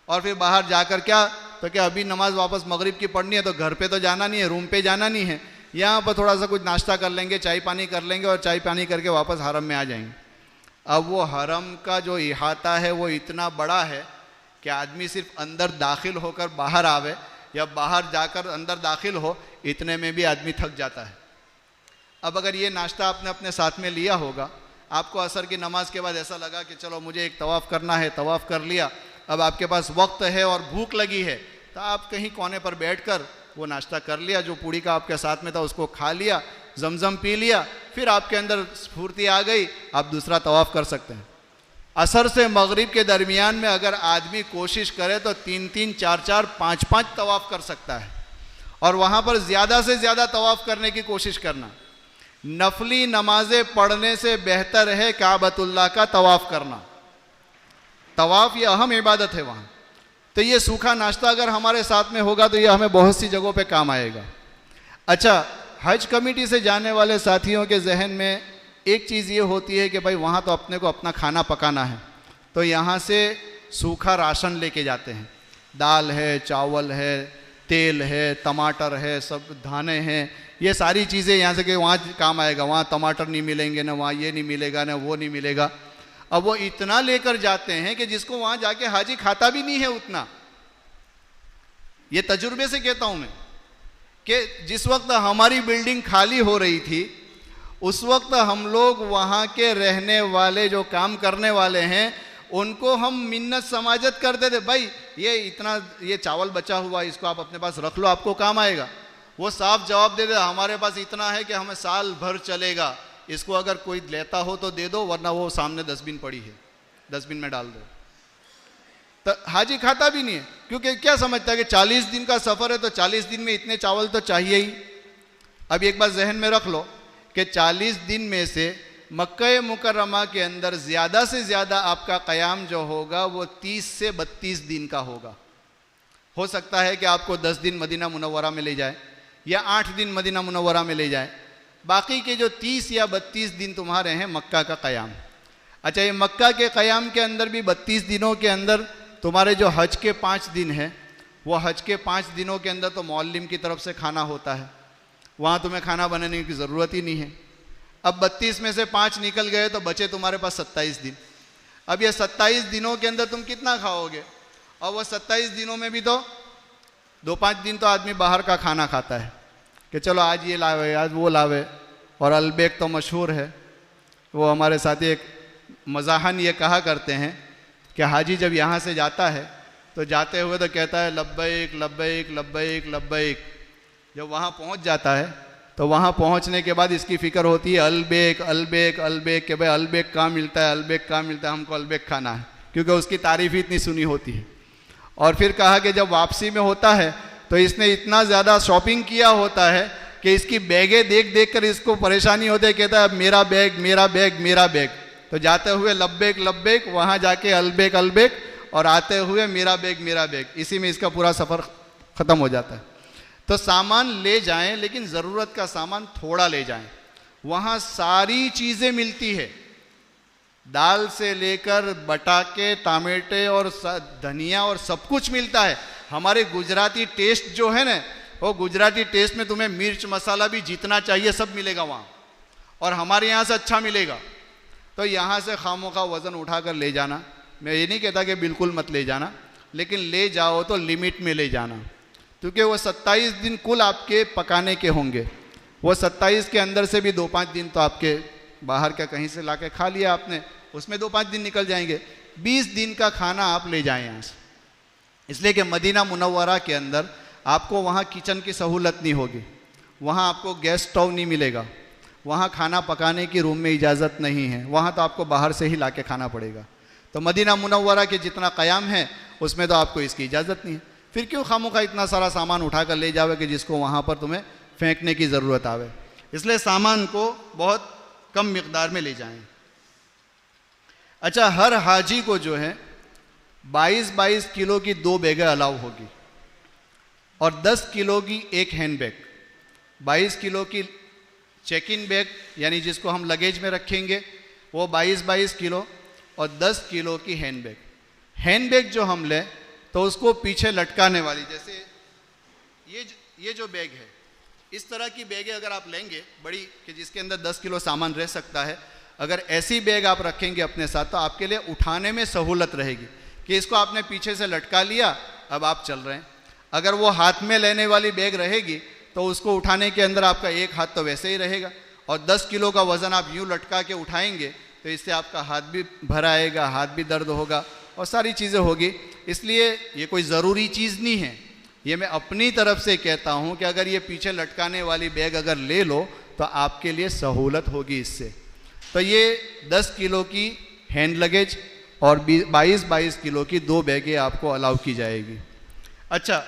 और फिर बाहर जाकर क्या, तो क्या अभी नमाज वापस मगरिब की पढ़नी है तो घर पे तो जाना नहीं है, रूम पे जाना नहीं है, यहाँ पर थोड़ा सा कुछ नाश्ता कर लेंगे, चाय पानी कर लेंगे और चाय पानी करके वापस हरम में आ जाएंगे। अब वो हरम का जो इहाता है वो इतना बड़ा है कि आदमी सिर्फ अंदर दाखिल होकर बाहर आवे या बाहर जाकर अंदर दाखिल हो, इतने में भी आदमी थक जाता है। अब अगर ये नाश्ता आपने अपने साथ में लिया होगा, आपको असर की नमाज के बाद ऐसा लगा कि चलो मुझे एक तवाफ़ करना है, तवाफ़ कर लिया, अब आपके पास वक्त है और भूख लगी है, तो आप कहीं कोने पर बैठकर वो नाश्ता कर लिया, जो पूड़ी का आपके साथ में था उसको खा लिया, जमजम पी लिया, फिर आपके अंदर स्फूर्ति आ गई, आप दूसरा तवाफ़ कर सकते हैं। असर से मगरिब के दरमियान में अगर आदमी कोशिश करे तो 3-3, 4-4, 5-5 तवाफ़ कर सकता है, और वहाँ पर ज़्यादा से ज़्यादा तवाफ़ करने की कोशिश करना। नफली नमाजें पढ़ने से बेहतर है काबतुल्लाह का तवाफ़ करना। तवाफ़ ये अहम इबादत है वहाँ। तो ये सूखा नाश्ता अगर हमारे साथ में होगा तो ये हमें बहुत सी जगहों पे काम आएगा। अच्छा, हज कमेटी से जाने वाले साथियों के जहन में एक चीज़ ये होती है कि भाई वहाँ तो अपने को अपना खाना पकाना है, तो यहाँ से सूखा राशन लेके जाते हैं, दाल है, चावल है, तेल है, टमाटर है, सब दाने हैं, ये सारी चीज़ें यहाँ से कि वहाँ काम आएगा। वहाँ टमाटर नहीं मिलेंगे, ना वहाँ ये नहीं मिलेगा, ना वो नहीं मिलेगा। अब वो इतना लेकर जाते हैं कि जिसको वहाँ जाके हाजी खाता भी नहीं है उतना। ये तजुर्बे से कहता हूँ मैं कि जिस वक्त हमारी बिल्डिंग खाली हो रही थी, उस वक्त हम लोग वहाँ के रहने वाले जो काम करने वाले हैं उनको हम मिन्नत समाजत करते थे, भाई ये इतना ये चावल बचा हुआ, इसको आप अपने पास रख लो, आपको काम आएगा। वो साफ जवाब दे दे, हमारे पास इतना है कि हमें साल भर चलेगा, इसको अगर कोई लेता हो तो दे दो, वरना वो सामने डस्टबिन पड़ी है, डस्टबिन में डाल दो। तो हाजी खाता भी नहीं है, क्योंकि क्या समझता है कि 40 दिन का सफ़र है तो 40 दिन में इतने चावल तो चाहिए ही। अब एक बार जहन में रख लो कि 40 दिन में से मक्का मुकर्रमा के अंदर ज़्यादा से ज़्यादा आपका क़याम जो होगा वो 30 से 32 दिन का होगा। हो सकता है कि आपको 10 दिन मदीना मुनव्वरा में ले जाए या 8 दिन मदीना मुनव्वरा में ले जाए, बाकी के जो 30 या 32 दिन तुम्हारे हैं मक्का का क़याम। अच्छा, ये मक्का के क़याम के अंदर भी 32 दिनों के अंदर तुम्हारे जो हज के 5 दिन हैं, वो हज के 5 दिनों के अंदर तो मौल्लिम की तरफ से खाना होता है, वहाँ तुम्हें खाना बनाने की ज़रूरत ही नहीं है। अब 32 में से 5 निकल गए तो बचे तुम्हारे पास 27 दिन। अब ये 27 दिनों के अंदर तुम कितना खाओगे? और वो 27 दिनों में भी तो 2-5 दिन तो आदमी बाहर का खाना खाता है कि चलो आज ये लावे, आज वो लावे। और अलबेक तो मशहूर है, वो हमारे साथी एक मज़ाहन ये कहा करते हैं कि हाजी जब यहाँ से जाता है तो जाते हुए तो कहता है लब्बैक लब्बैक लब्बैक लब्बैक। जब वहाँ पहुँच जाता है तो वहाँ पहुँचने के बाद इसकी फ़िक्र होती है अलबेक अलबेक अलबेक, कि भाई अलबेक कहाँ मिलता है, अलबेक कहाँ मिलता है, हमको अलबेक खाना है, क्योंकि उसकी तारीफ़ ही इतनी सुनी होती है। और फिर कहा कि जब वापसी में होता है तो इसने इतना ज़्यादा शॉपिंग किया होता है कि इसकी बैगें देख देख कर इसको परेशानी होती है, कहता है मेरा बैग मेरा बैग मेरा बैग। तो जाते हुए लब्बैक लब्बैक, वहाँ जाके अलबेक अलबेक, और आते हुए मेरा बैग मेरा बैग, इसी में इसका पूरा सफ़र ख़त्म हो जाता है। तो सामान ले जाएं, लेकिन ज़रूरत का सामान थोड़ा ले जाएं। वहाँ सारी चीज़ें मिलती है, दाल से लेकर बटाके, टमाटे और धनिया और सब कुछ मिलता है। हमारे गुजराती टेस्ट जो है ना, वो गुजराती टेस्ट में तुम्हें मिर्च मसाला भी जितना चाहिए सब मिलेगा वहाँ, और हमारे यहाँ से अच्छा मिलेगा। तो यहाँ से खामों का वज़न उठाकर ले जाना। मैं ये नहीं कहता कि बिल्कुल मत ले जाना, लेकिन ले जाओ तो लिमिट में ले जाना, क्योंकि वो 27 दिन कुल आपके पकाने के होंगे। वो 27 के अंदर से भी 2-5 दिन तो आपके बाहर का कहीं से ला के खा लिया आपने, उसमें 2-5 दिन निकल जाएंगे। 20 दिन का खाना आप ले जाएं यहाँ से, इसलिए कि मदीना मुनव्वरा के अंदर आपको वहाँ किचन की सहूलत नहीं होगी, वहाँ आपको गैस स्टोव नहीं मिलेगा, वहाँ खाना पकाने की रूम में इजाज़त नहीं है, वहाँ तो आपको बाहर से ही ला के खाना पड़ेगा। तो मदीना मुनव्वरा के जितना क़याम है उसमें तो आपको इसकी इजाज़त नहीं है। फिर क्यों खामोखा इतना सारा सामान उठा कर ले जावे कि जिसको वहाँ पर तुम्हें फेंकने की ज़रूरत आवे। इसलिए सामान को बहुत कम मिक़दार में ले जाएं। अच्छा, हर हाजी को जो है 22-22 किलो की 2 बैगें अलाउ होगी और 10 किलो की एक हैंड बैग। 22 किलो की चेक इन बैग यानी जिसको हम लगेज में रखेंगे वो 22-22 किलो, और 10 किलो की हैंड बैग। हैंड बैग जो हम लें तो उसको पीछे लटकाने वाली, जैसे ये जो बैग है, इस तरह की बैगें अगर आप लेंगे बड़ी, कि जिसके अंदर 10 किलो सामान रह सकता है, अगर ऐसी बैग आप रखेंगे अपने साथ तो आपके लिए उठाने में सहूलत रहेगी कि इसको आपने पीछे से लटका लिया, अब आप चल रहे हैं। अगर वो हाथ में लेने वाली बैग रहेगी तो उसको उठाने के अंदर आपका एक हाथ तो वैसे ही रहेगा, और 10 किलो का वज़न आप यूँ लटका के उठाएंगे तो इससे आपका हाथ भी भर आएगा, हाथ भी दर्द होगा और सारी चीज़ें होगी। इसलिए ये कोई ज़रूरी चीज़ नहीं है, ये मैं अपनी तरफ से कहता हूँ कि अगर ये पीछे लटकाने वाली बैग अगर ले लो तो आपके लिए सहूलत होगी इससे। तो ये 10 किलो की हैंड लगेज और 22 किलो की 2 बैगें आपको अलाउ की जाएगी। अच्छा,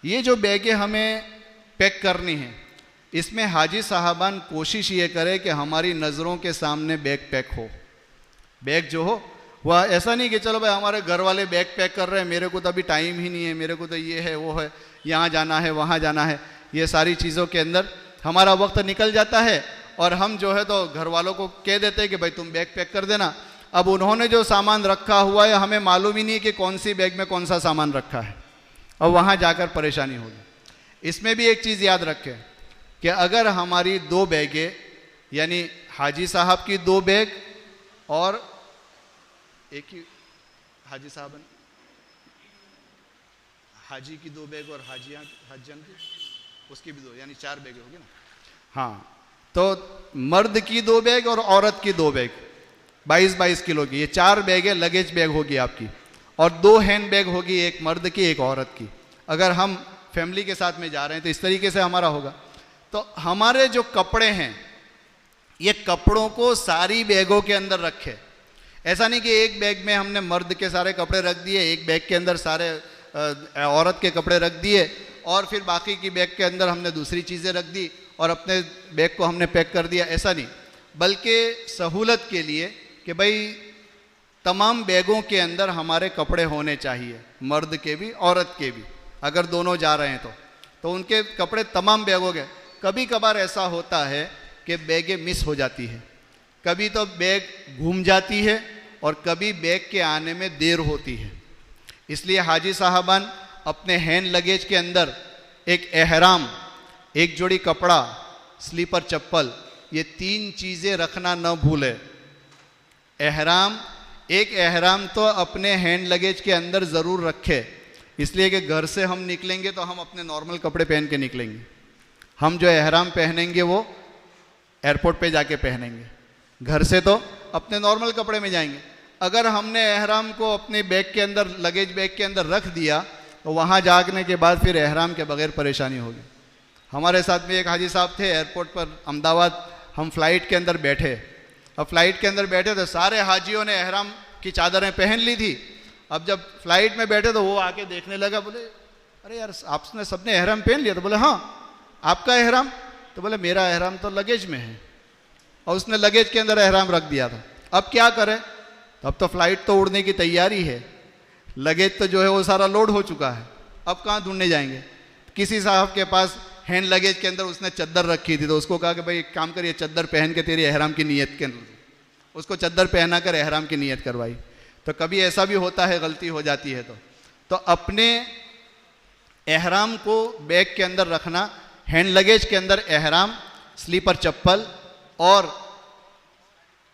ये जो बैगें हमें पैक करनी है, इसमें हाजी साहबान कोशिश ये करे कि हमारी नज़रों के सामने बैग पैक हो। बैग जो हो वह ऐसा नहीं कि चलो भाई हमारे घर वाले बैग पैक कर रहे हैं, मेरे को तो अभी टाइम ही नहीं है, मेरे को तो ये है वो है, यहाँ जाना है वहाँ जाना है, ये सारी चीज़ों के अंदर हमारा वक्त निकल जाता है और हम जो है तो घर वालों को कह देते हैं कि भाई तुम बैग पैक कर देना। अब उन्होंने जो सामान रखा हुआ है हमें मालूम ही नहीं है कि कौन सी बैग में कौन सा सामान रखा है, और वहाँ जाकर परेशानी होगी। इसमें भी एक चीज़ याद रखें कि अगर हमारी 2 बैगें, यानी हाजी साहब की 2 बैग और एक ही हाजी साहब हाजी की 2 बैग और हाजियान की उसकी भी 2, यानी 4 बैगें होगी ना। हाँ, तो मर्द की 2 बैग और औरत की 2 बैग 22 किलो की, ये 4 बैगें लगेज बैग होगी आपकी, और 2 हैंड बैग होगी, एक मर्द की एक औरत की। अगर हम फैमिली के साथ में जा रहे हैं तो इस तरीके से हमारा होगा। तो हमारे जो कपड़े हैं ये कपड़ों को सारी बैगों के अंदर रखे। ऐसा नहीं कि एक बैग में हमने मर्द के सारे कपड़े रख दिए, एक बैग के अंदर सारे औरत के कपड़े रख दिए और फिर बाकी की बैग के अंदर हमने दूसरी चीज़ें रख दी और अपने बैग को हमने पैक कर दिया, ऐसा नहीं। बल्कि सहूलत के लिए कि भाई तमाम बैगों के अंदर हमारे कपड़े होने चाहिए, मर्द के भी औरत के भी, अगर दोनों जा रहे हैं तो उनके कपड़े तमाम बैगों के। कभी कभार ऐसा होता है कि बैगें मिस हो जाती है, कभी तो बैग घूम जाती है और कभी बैग के आने में देर होती है। इसलिए हाजी साहबान अपने हैंड लगेज के अंदर एक एहराम, एक जोड़ी कपड़ा, स्लीपर चप्पल, ये 3 चीज़ें रखना न भूले। एहराम, एक एहराम तो अपने हैंड लगेज के अंदर ज़रूर रखे, इसलिए कि घर से हम निकलेंगे तो हम अपने नॉर्मल कपड़े पहन के निकलेंगे। हम जो एहराम पहनेंगे वो एयरपोर्ट पे जाके पहनेंगे, घर से तो अपने नॉर्मल कपड़े में जाएंगे। अगर हमने एहराम को अपने बैग के अंदर, लगेज बैग के अंदर रख दिया तो वहाँ जाने के बाद फिर एहराम के बगैर परेशानी होगी। हमारे साथ में एक हाजी साहब थे, एयरपोर्ट पर अहमदाबाद, हम फ्लाइट के अंदर बैठे। अब फ्लाइट के अंदर बैठे तो सारे हाजियों ने एहराम की चादरें पहन ली थी। अब जब फ्लाइट में बैठे तो वो आके देखने लगा, बोले अरे यार आपने सबने एहराम पहन लिया? तो बोले हाँ, आपका एहराम? तो बोले मेरा एहराम तो लगेज में है, और उसने लगेज के अंदर एहराम रख दिया था। अब क्या करें? अब तो फ्लाइट तो उड़ने की तैयारी है, लगेज तो जो है वो सारा लोड हो चुका है, अब कहाँ ढूंढने जाएंगे? किसी साहब के पास हैंड लगेज के अंदर उसने चद्दर रखी थी, तो उसको कहा कि भाई एक काम करिए, चद्दर पहन के तेरी एहराम की नीयत के अंदर, उसको चद्दर पहना कर एहराम की नीयत करवाई। तो कभी ऐसा भी होता है, गलती हो जाती है। तो अपने एहराम को बैग के अंदर रखना, हैंड लगेज के अंदर एहराम, स्लीपर चप्पल और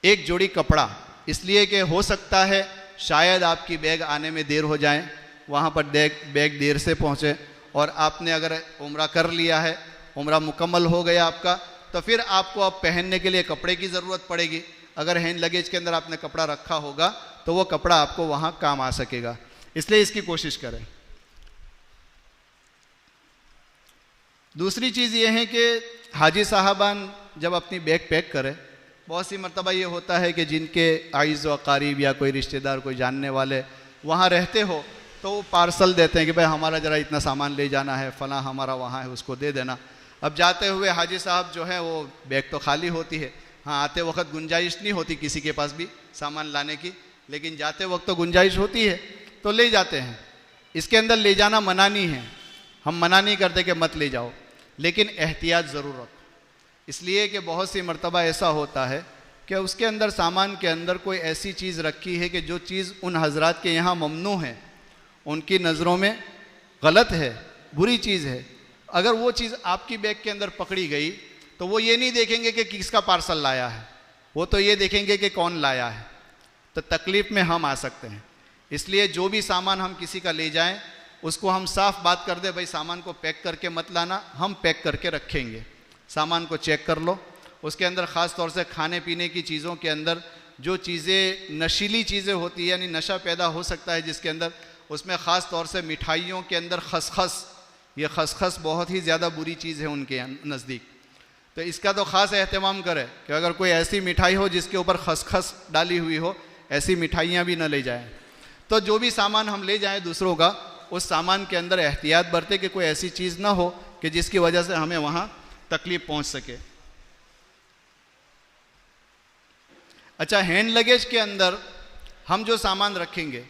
एक जोड़ी कपड़ा, इसलिए कि हो सकता है शायद आपकी बैग आने में देर हो जाए, वहाँ पर बैग देर से पहुँचे, और आपने अगर उम्रा कर लिया है, उम्रा मुकम्मल हो गया आपका, तो फिर आपको अब पहनने के लिए कपड़े की ज़रूरत पड़ेगी। अगर हैंड लगेज के अंदर आपने कपड़ा रखा होगा तो वो कपड़ा आपको वहाँ काम आ सकेगा, इसलिए इसकी कोशिश करें। दूसरी चीज़ ये है कि हाजी साहबान जब अपनी बैग पैक करें, बहुत सी मरतबा ये होता है कि जिनके आइज़ व क़रीब या कोई रिश्तेदार, कोई जानने वाले वहाँ रहते हो, तो वो पार्सल देते हैं कि भाई हमारा ज़रा इतना सामान ले जाना है, फ़लाँ हमारा वहाँ है, उसको दे देना। अब जाते हुए हाजी साहब जो है वो बैग तो खाली होती है, हाँ आते वक्त गुंजाइश नहीं होती किसी के पास भी सामान लाने की, लेकिन जाते वक्त तो गुंजाइश होती है, तो ले जाते हैं। इसके अंदर ले जाना मना नहीं है, हम मना नहीं करते कि मत ले जाओ, लेकिन एहतियात ज़रूर रखो। इसलिए कि बहुत सी मरतबा ऐसा होता है कि उसके अंदर, सामान के अंदर कोई ऐसी चीज़ रखी है कि जो चीज़ उन हजरात के यहाँ ममनू है, उनकी नज़रों में गलत है, बुरी चीज़ है। अगर वो चीज़ आपकी बैग के अंदर पकड़ी गई तो वो ये नहीं देखेंगे कि किसका पार्सल लाया है, वो तो ये देखेंगे कि कौन लाया है, तो तकलीफ़ में हम आ सकते हैं। इसलिए जो भी सामान हम किसी का ले जाएं उसको हम साफ बात कर दे, भाई सामान को पैक करके मत लाना, हम पैक करके रखेंगे, सामान को चेक कर लो। उसके अंदर ख़ास तौर से खाने पीने की चीज़ों के अंदर जो चीज़ें नशीली चीज़ें होती है, यानी नशा पैदा हो सकता है जिसके अंदर, उसमें ख़ास तौर से मिठाइयों के अंदर खसखस, ये खसखस बहुत ही ज़्यादा बुरी चीज़ है उनके नज़दीक। तो इसका तो ख़ास एहतमाम करें कि अगर कोई ऐसी मिठाई हो जिसके ऊपर खसखस डाली हुई हो, ऐसी मिठाइयाँ भी न ले जाएं। तो जो भी सामान हम ले जाएं दूसरों का, उस सामान के अंदर एहतियात बरते कि कोई ऐसी चीज़ ना हो कि जिसकी वजह से हमें वहाँ तकलीफ़ पहुँच सके। अच्छा, हैंड लगेज के अंदर हम जो सामान रखेंगे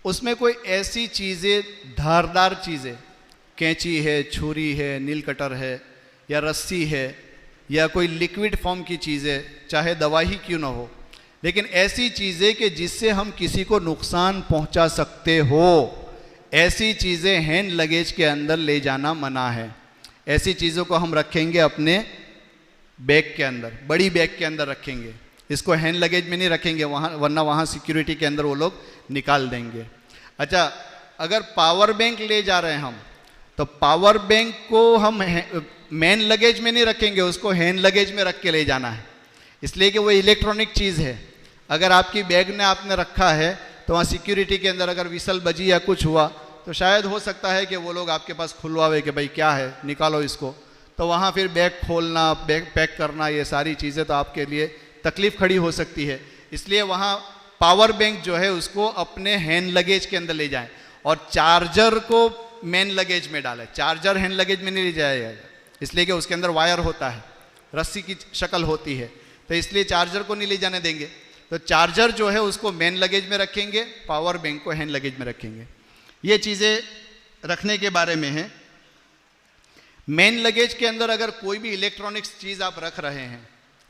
उसमें कोई ऐसी चीज़ें, धारदार चीज़ें, कैंची है, छुरी है, नील कटर है, या रस्सी है, या कोई लिक्विड फॉर्म की चीज़ें, चाहे दवा ही क्यों ना हो, लेकिन ऐसी चीज़ें कि जिससे हम किसी को नुकसान पहुंचा सकते हो, ऐसी चीज़ें हैंड लगेज के अंदर ले जाना मना है। ऐसी चीज़ों को हम रखेंगे अपने बैग के अंदर, बड़ी बैग के अंदर रखेंगे, इसको हैंड लगेज में नहीं रखेंगे वहाँ, वरना वहाँ सिक्योरिटी के अंदर वो लोग निकाल देंगे। अच्छा, अगर पावर बैंक ले जा रहे हैं हम, तो पावर बैंक को हम मेन लगेज में नहीं रखेंगे, उसको हैंड लगेज में रख के ले जाना है, इसलिए कि वो इलेक्ट्रॉनिक चीज़ है। अगर आपकी बैग ने आपने रखा है तो वहाँ सिक्योरिटी के अंदर अगर विसल बजी या कुछ हुआ तो शायद हो सकता है कि वो लोग आपके पास खुलवावे कि भाई क्या है, निकालो इसको। तो वहाँ फिर बैग खोलना, बैग पैक करना, ये सारी चीज़ें तो आपके लिए तकलीफ़ खड़ी हो सकती है। इसलिए वहाँ पावर बैंक जो है उसको अपने हैंड लगेज के अंदर ले जाएं, और चार्जर को मेन लगेज में डालें। चार्जर हैंड लगेज में नहीं ले जाया जाएगा, इसलिए कि उसके अंदर वायर होता है, रस्सी की शक्ल होती है, तो इसलिए चार्जर को नहीं ले जाने देंगे। तो चार्जर जो है उसको मेन लगेज में रखेंगे, पावर बैंक को हैंड लगेज में रखेंगे। ये चीज़ें रखने के बारे में है। मेन लगेज के अंदर अगर कोई भी इलेक्ट्रॉनिक्स चीज़ आप रख रहे हैं,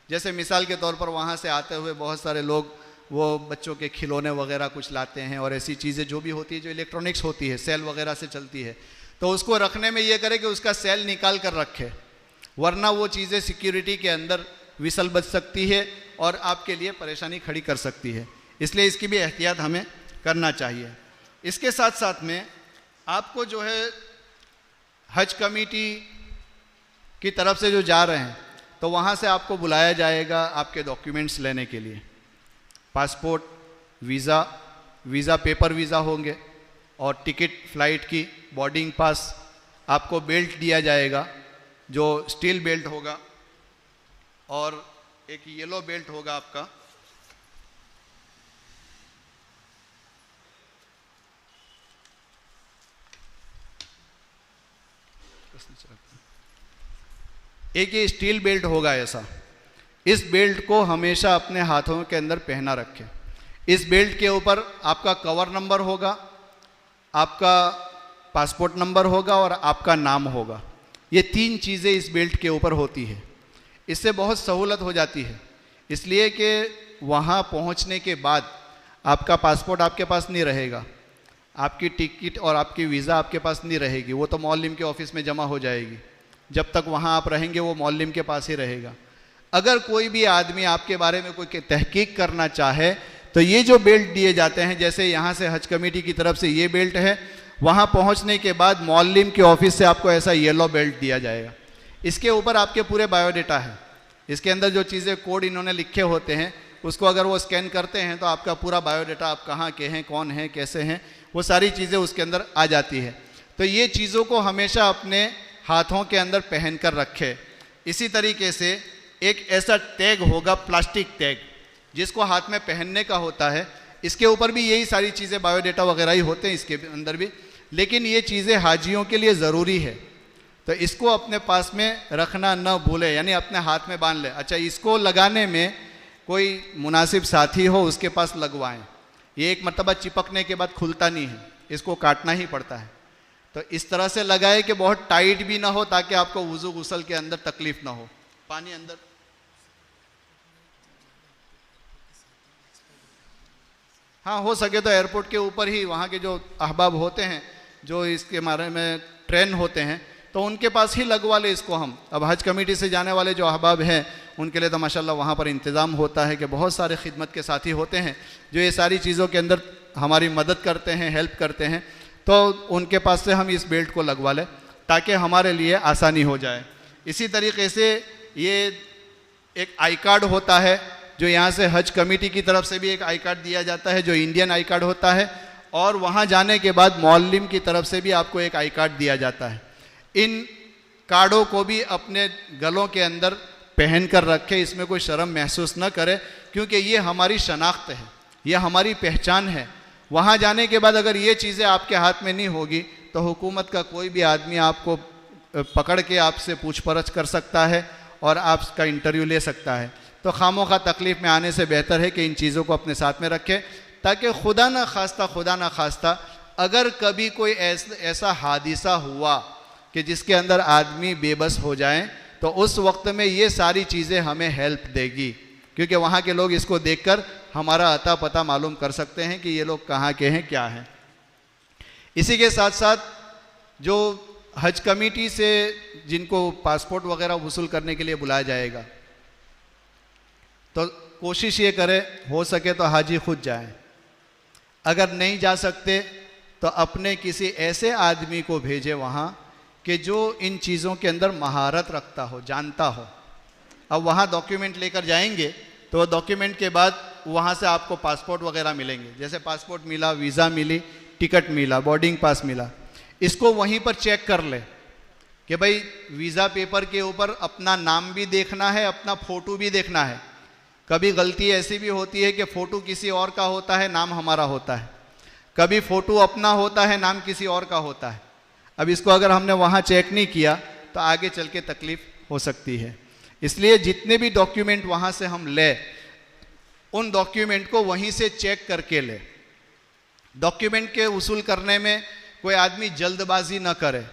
जैसे मिसाल के तौर पर वहाँ से आते हुए बहुत सारे लोग वो बच्चों के खिलौने वगैरह कुछ लाते हैं, और ऐसी चीज़ें जो भी होती है जो इलेक्ट्रॉनिक्स होती है, सेल वगैरह से चलती है, तो उसको रखने में ये करे कि उसका सेल निकाल कर रखे, वरना वो चीज़ें सिक्योरिटी के अंदर विसल बच सकती है और आपके लिए परेशानी खड़ी कर सकती है। इसलिए इसकी भी एहतियात हमें करना चाहिए। इसके साथ साथ में आपको जो है हज कमेटी की तरफ से जो जा रहे हैं, तो वहाँ से आपको बुलाया जाएगा आपके डॉक्यूमेंट्स लेने के लिए, पासपोर्ट, वीज़ा पेपर वीज़ा होंगे, और टिकट फ्लाइट की, बोर्डिंग पास, आपको बेल्ट दिया जाएगा जो स्टील बेल्ट होगा, और एक येलो बेल्ट होगा आपका। एक ये स्टील बेल्ट होगा ऐसा, इस बेल्ट को हमेशा अपने हाथों के अंदर पहना रखें। इस बेल्ट के ऊपर आपका कवर नंबर होगा, आपका पासपोर्ट नंबर होगा और आपका नाम होगा। ये 3 चीज़ें इस बेल्ट के ऊपर होती है। इससे बहुत सहूलत हो जाती है, इसलिए कि वहाँ पहुँचने के बाद आपका पासपोर्ट आपके पास नहीं रहेगा, आपकी टिकट और आपकी वीज़ा आपके पास नहीं रहेगी, वो तो मौल्लिम के ऑफिस में जमा हो जाएगी। जब तक वहाँ आप रहेंगे वो मौल्लिम के पास ही रहेगा। अगर कोई भी आदमी आपके बारे में कोई तहकीक करना चाहे तो ये जो बेल्ट दिए जाते हैं, जैसे यहाँ से हज कमेटी की तरफ से ये बेल्ट है, वहाँ पहुँचने के बाद मौल्लिम के ऑफिस से आपको ऐसा येलो बेल्ट दिया जाएगा। इसके ऊपर आपके पूरे बायोडाटा है, इसके अंदर जो चीज़ें कोड इन्होंने लिखे होते हैं उसको अगर वो स्कैन करते हैं तो आपका पूरा बायोडाटा, आप कहाँ के हैं, कौन हैं, कैसे हैं, वो सारी चीज़ें उसके अंदर आ जाती है। तो ये चीज़ों को हमेशा अपने हाथों के अंदर पहन कर रखे। इसी तरीके से एक ऐसा टैग होगा, प्लास्टिक टैग, जिसको हाथ में पहनने का होता है। इसके ऊपर भी यही सारी चीज़ें, बायोडाटा वगैरह ही होते हैं इसके अंदर भी, लेकिन ये चीज़ें हाजियों के लिए ज़रूरी है, तो इसको अपने पास में रखना न भूले, यानी अपने हाथ में बांध ले। अच्छा, इसको लगाने में कोई मुनासिब साथी हो उसके पास लगवाएं। ये एक मरतबा चिपकने के बाद खुलता नहीं है, इसको काटना ही पड़ता है। तो इस तरह से लगाए कि बहुत टाइट भी ना हो, ताकि आपको वुज़ू गुसल के अंदर तकलीफ ना हो। पानी अंदर, हाँ हो सके तो एयरपोर्ट के ऊपर ही वहाँ के जो अहबाब होते हैं जो इसके बारे में ट्रेन होते हैं, तो उनके पास ही लगवा ले इसको हम। अब हज कमेटी से जाने वाले जो अहबाब हैं उनके लिए तो माशाल्लाह वहाँ पर इंतज़ाम होता है कि बहुत सारे खिदमत के साथी होते हैं जो ये सारी चीज़ों के अंदर हमारी मदद करते हैं, हेल्प करते हैं। तो उनके पास से हम इस बेल्ट को लगवा लें ताकि हमारे लिए आसानी हो जाए। इसी तरीके से ये एक आई कार्ड होता है जो यहाँ से हज कमेटी की तरफ से भी एक आई कार्ड दिया जाता है जो इंडियन आई कार्ड होता है, और वहाँ जाने के बाद मौल्लिम की तरफ से भी आपको एक आई कार्ड दिया जाता है। इन कार्डों को भी अपने गलों के अंदर पहन कर रखें, इसमें कोई शर्म महसूस न करें, क्योंकि ये हमारी शनाख्त है, ये हमारी पहचान है। वहाँ जाने के बाद अगर ये चीज़ें आपके हाथ में नहीं होगी तो हुकूमत का कोई भी आदमी आपको पकड़ के आपसे पूछपरछ कर सकता है और आपका इंटरव्यू ले सकता है। तो खामोखा तकलीफ़ में आने से बेहतर है कि इन चीज़ों को अपने साथ में रखें, ताकि खुदा न खास्ता अगर कभी कोई ऐसा हादिसा हुआ कि जिसके अंदर आदमी बेबस हो जाए तो उस वक्त में ये सारी चीज़ें हमें हेल्प देगी, क्योंकि वहाँ के लोग इसको देखकर हमारा अता पता मालूम कर सकते हैं कि ये लोग कहाँ के हैं, क्या हैं। इसी के साथ साथ जो हज कमेटी से जिनको पासपोर्ट वगैरह वसूल करने के लिए बुलाया जाएगा, तो कोशिश ये करें हो सके तो हाजी खुद जाएं। अगर नहीं जा सकते तो अपने किसी ऐसे आदमी को भेजें वहाँ कि जो इन चीज़ों के अंदर महारत रखता हो, जानता हो। अब वहाँ डॉक्यूमेंट लेकर जाएंगे तो डॉक्यूमेंट के बाद वहाँ से आपको पासपोर्ट वगैरह मिलेंगे, जैसे पासपोर्ट मिला, वीज़ा मिली, टिकट मिला, बोर्डिंग पास मिला, इसको वहीं पर चेक कर ले कि भाई वीज़ा पेपर के ऊपर अपना नाम भी देखना है, अपना फ़ोटो भी देखना है। कभी गलती ऐसी भी होती है कि फ़ोटो किसी और का होता है, नाम हमारा होता है, कभी फ़ोटो अपना होता है, नाम किसी और का होता है। अब इसको अगर हमने वहाँ चेक नहीं किया तो आगे चल के तकलीफ़ हो सकती है। इसलिए जितने भी डॉक्यूमेंट वहाँ से हम ले, उन डॉक्यूमेंट को वहीं से चेक करके ले। डॉक्यूमेंट के वसूल करने में कोई आदमी जल्दबाजी न करे,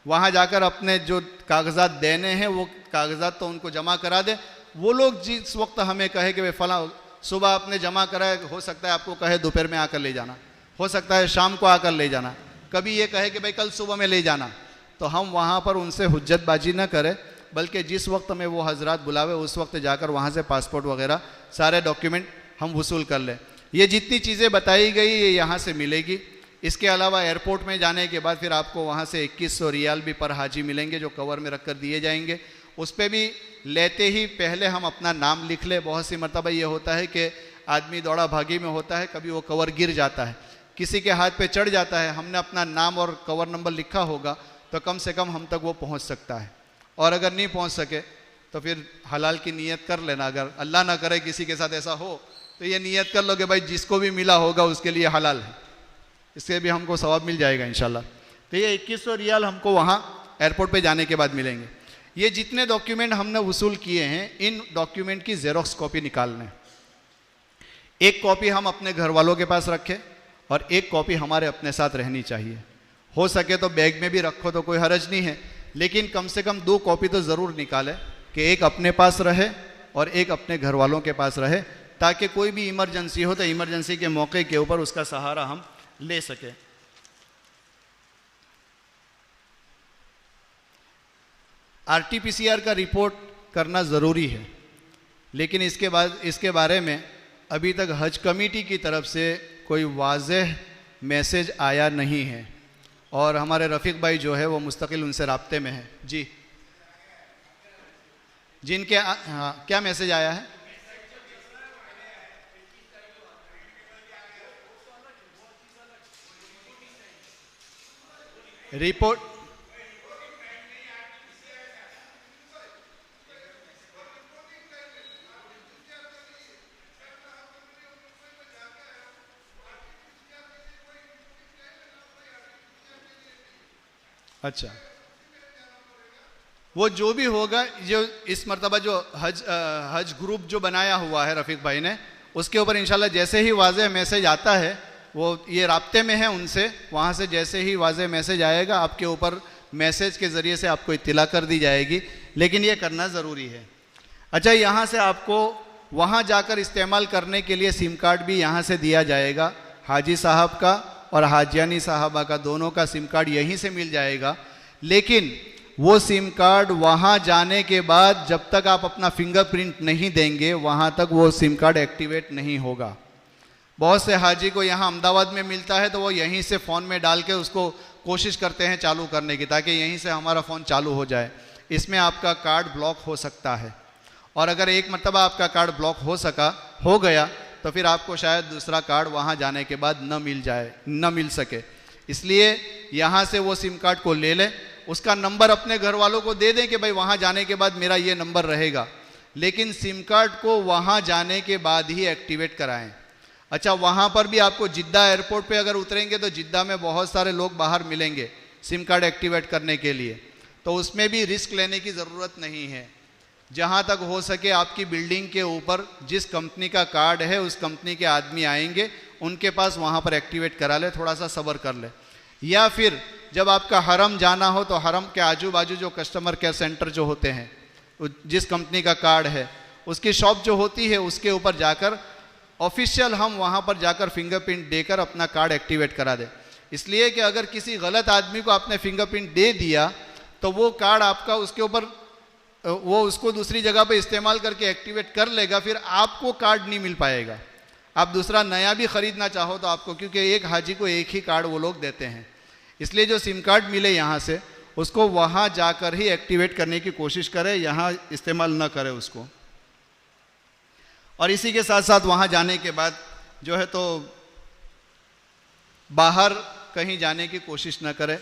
वहाँ जाकर अपने जो कागजात देने हैं वो कागजात तो उनको जमा करा दे। वो लोग जिस वक्त हमें कहे कि भाई फला सुबह आपने जमा कराए, हो सकता है आपको कहे दोपहर में आकर ले जाना, हो सकता है शाम को आकर ले जाना, कभी ये कहे कि भाई कल सुबह में ले जाना, तो हम वहाँ पर उनसे हुज्जतबाजी न करें, बल्कि जिस वक्त में वो हजरात बुलावे उस वक्त जाकर वहाँ से पासपोर्ट वगैरह सारे डॉक्यूमेंट हम वसूल कर लें। ये जितनी चीज़ें बताई गई ये यहाँ से मिलेगी। इसके अलावा एयरपोर्ट में जाने के बाद फिर आपको वहाँ से 2100 रियाल भी पर हाजी मिलेंगे जो कवर में रख कर दिए जाएंगे। उस पर भी लेते ही पहले हम अपना नाम लिख लें। बहुत सी मरतबा ये होता है कि आदमी दौड़ा भागी में होता है, कभी वो कवर गिर जाता है, किसी के हाथ पे चढ़ जाता है, हमने अपना नाम और कवर नंबर लिखा होगा तो कम से कम हम तक वो पहुँच सकता है। और अगर नहीं पहुँच सके तो फिर हलाल की नीयत कर लेना। अगर अल्लाह ना करे किसी के साथ ऐसा हो तो ये नीयत कर लो कि भाई जिसको भी मिला होगा उसके लिए हलाल है, इससे भी हमको सवाब मिल जाएगा इंशाल्लाह। तो ये 2100 रियाल हमको वहाँ एयरपोर्ट पे जाने के बाद मिलेंगे। ये जितने डॉक्यूमेंट हमने वसूल किए हैं इन डॉक्यूमेंट की ज़ेरॉक्स कॉपी निकालना है। एक कॉपी हम अपने घर वालों के पास रखें और एक कॉपी हमारे अपने साथ रहनी चाहिए। हो सके तो बैग में भी रखो तो कोई हरज नहीं है, लेकिन कम से कम 2 कॉपी तो ज़रूर निकालें कि एक अपने पास रहे और एक अपने घर वालों के पास रहे, ताकि कोई भी इमरजेंसी हो तो इमरजेंसी के मौके के ऊपर उसका सहारा हम ले सकें। RT-PCR का रिपोर्ट करना ज़रूरी है, लेकिन इसके बारे में अभी तक हज कमेटी की तरफ से कोई वाज़ेह मैसेज आया नहीं है और हमारे रफ़ीक भाई जो है वो मुस्तकिल उनसे राब्ते में है। जी जिनके हाँ, क्या मैसेज आया है? रिपोर्ट अच्छा, वो जो भी होगा, जो इस मर्तबा जो हज ग्रुप जो बनाया हुआ है रफ़ीक भाई ने, उसके ऊपर इंशाल्लाह जैसे ही वाज़ेह मैसेज आता है, वो ये राब्ते में है उनसे, वहाँ से जैसे ही वाज़ेह मैसेज आएगा आपके ऊपर मैसेज के ज़रिए से आपको इत्तिला कर दी जाएगी, लेकिन ये करना ज़रूरी है। अच्छा, यहाँ से आपको वहाँ जाकर इस्तेमाल करने के लिए सिम कार्ड भी यहाँ से दिया जाएगा। हाजी साहब का और हाजियानी साहबा का दोनों का सिम कार्ड यहीं से मिल जाएगा, लेकिन वो सिम कार्ड वहाँ जाने के बाद जब तक आप अपना फिंगरप्रिंट नहीं देंगे वहाँ तक वो सिम कार्ड एक्टिवेट नहीं होगा। बहुत से हाजी को यहाँ अहमदाबाद में मिलता है तो वो यहीं से फ़ोन में डाल के उसको कोशिश करते हैं चालू करने की, ताकि यहीं से हमारा फ़ोन चालू हो जाए। इसमें आपका कार्ड ब्लॉक हो सकता है, और अगर एक मरतबा आपका कार्ड ब्लॉक हो गया तो फिर आपको शायद दूसरा कार्ड वहाँ जाने के बाद न मिल सके। इसलिए यहाँ से वो सिम कार्ड को ले लें, उसका नंबर अपने घर वालों को दे दें कि भाई वहाँ जाने के बाद मेरा ये नंबर रहेगा, लेकिन सिम कार्ड को वहाँ जाने के बाद ही एक्टिवेट कराएं। अच्छा, वहाँ पर भी आपको जिद्दा एयरपोर्ट पे अगर उतरेंगे तो जिद्दा में बहुत सारे लोग बाहर मिलेंगे सिम कार्ड एक्टिवेट करने के लिए, तो उसमें भी रिस्क लेने की ज़रूरत नहीं है। जहाँ तक हो सके आपकी बिल्डिंग के ऊपर जिस कंपनी का कार्ड है उस कंपनी के आदमी आएंगे, उनके पास वहाँ पर एक्टिवेट करा ले, थोड़ा सा सब्र कर ले। या फिर जब आपका हरम जाना हो तो हरम के आजू बाजू जो कस्टमर केयर सेंटर जो होते हैं, जिस कंपनी का कार्ड है उसकी शॉप जो होती है उसके ऊपर जाकर ऑफिशियल हम वहाँ पर जाकर फिंगरप्रिंट देकर अपना कार्ड एक्टिवेट करा दें। इसलिए कि अगर किसी गलत आदमी को आपने फिंगरप्रिंट दे दिया तो वो कार्ड आपका उसके ऊपर वो उसको दूसरी जगह पे इस्तेमाल करके एक्टिवेट कर लेगा, फिर आपको कार्ड नहीं मिल पाएगा। आप दूसरा नया भी ख़रीदना चाहो तो आपको, क्योंकि एक हाजी को एक ही कार्ड वो लोग देते हैं, इसलिए जो सिम कार्ड मिले यहाँ से उसको वहाँ जाकर ही एक्टिवेट करने की कोशिश करें, यहाँ इस्तेमाल न करें उसको। और इसी के साथ साथ वहाँ जाने के बाद जो है तो बाहर कहीं जाने की कोशिश न करें।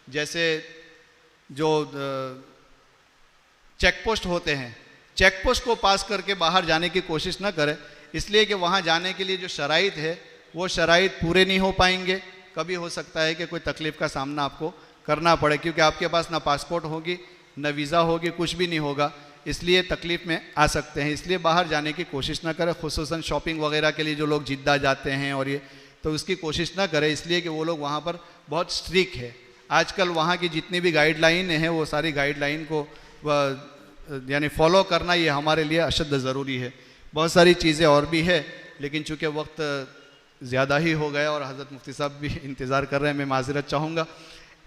जैसे जो चेक पोस्ट होते हैं, चेक पोस्ट को पास करके बाहर जाने की कोशिश न करें, इसलिए कि वहाँ जाने के लिए जो शराइत है वो शराइत पूरे नहीं हो पाएंगे। कभी हो सकता है कि कोई तकलीफ़ का सामना आपको करना पड़े, क्योंकि आपके पास ना पासपोर्ट होगी न वीज़ा होगी, कुछ भी नहीं होगा, इसलिए तकलीफ़ में आ सकते हैं। इसलिए बाहर जाने की कोशिश ना करें, खुसूसन शॉपिंग वगैरह के लिए जो लोग जिद्दा जाते हैं और ये, तो उसकी कोशिश ना करें, इसलिए कि वो लोग वहाँ पर बहुत स्ट्रिक्ट है। आजकल वहाँ की जितनी भी गाइडलाइन है वो सारी गाइडलाइन को यानी फॉलो करना ये हमारे लिए अशद ज़रूरी है। बहुत सारी चीज़ें और भी है, लेकिन चूँकि वक्त ज़्यादा ही हो गया और हज़रत मुफ्ती साहब भी इंतज़ार कर रहे हैं, मैं माज़रत चाहूँगा।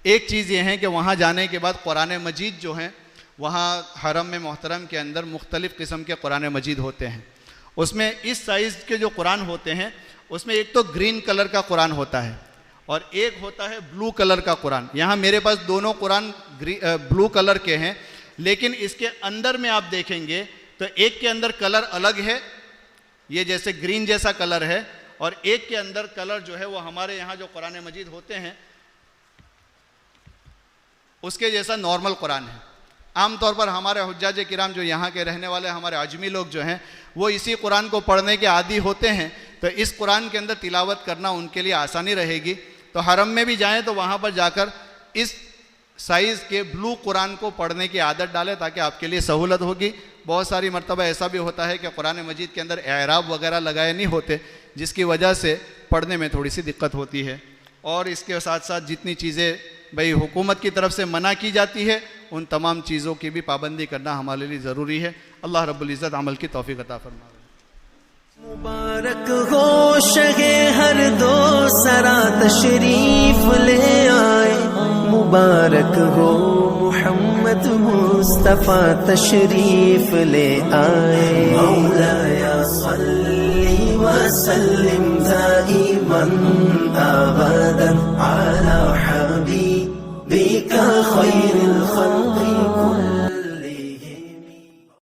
एक चीज़ ये है कि वहाँ जाने के बाद कुरान मजीद जो हैं, वहाँ हरम में मोहतरम के अंदर मुख्तलिफ़ किस्म के कुरान मजीद होते हैं। उसमें इस साइज़ के जो कुरान होते हैं उसमें एक तो ग्रीन कलर का कुरान होता है और एक होता है ब्लू कलर का कुरान। यहाँ मेरे पास दोनों कुरान ब्लू कलर के हैं, लेकिन इसके अंदर में आप देखेंगे तो एक के अंदर कलर अलग है, ये जैसे ग्रीन जैसा कलर है, और एक के अंदर कलर जो है वो हमारे यहाँ जो कुरान मजीद होते हैं उसके जैसा नॉर्मल कुरान है। आमतौर पर हमारे हुज्जाज किराम जो यहाँ के रहने वाले हमारे आजमी लोग जो हैं वो इसी कुरान को पढ़ने के आदी होते हैं, तो इस कुरान के अंदर तिलावत करना उनके लिए आसानी रहेगी। तो हरम में भी जाएं तो वहाँ पर जाकर इस साइज़ के ब्लू कुरान को पढ़ने की आदत डालें, ताकि आपके लिए सहूलत होगी। बहुत सारी मरतबा ऐसा भी होता है कि कुरान मजीद के अंदर एराब वगैरह लगाए नहीं होते, जिसकी वजह से पढ़ने में थोड़ी सी दिक्कत होती है। और इसके साथ साथ जितनी चीज़ें भाई हुकूमत की तरफ से मना की जाती है उन तमाम चीज़ों की भी पाबंदी करना हमारे लिए ज़रूरी है। अल्लाह रब्बुल इज़्ज़त अमल की तौफीक अता फरमाए। मुबारक हो शगे हर दो सरा तशरीफ ले आए, मुबारक हो मुहम्मद मुस्तफ़ा तशरीफ ले आए। मौलाया सल्ली व सल्लिम दाइमन अबदन अला हबीबिका खैरिल खल्क़ि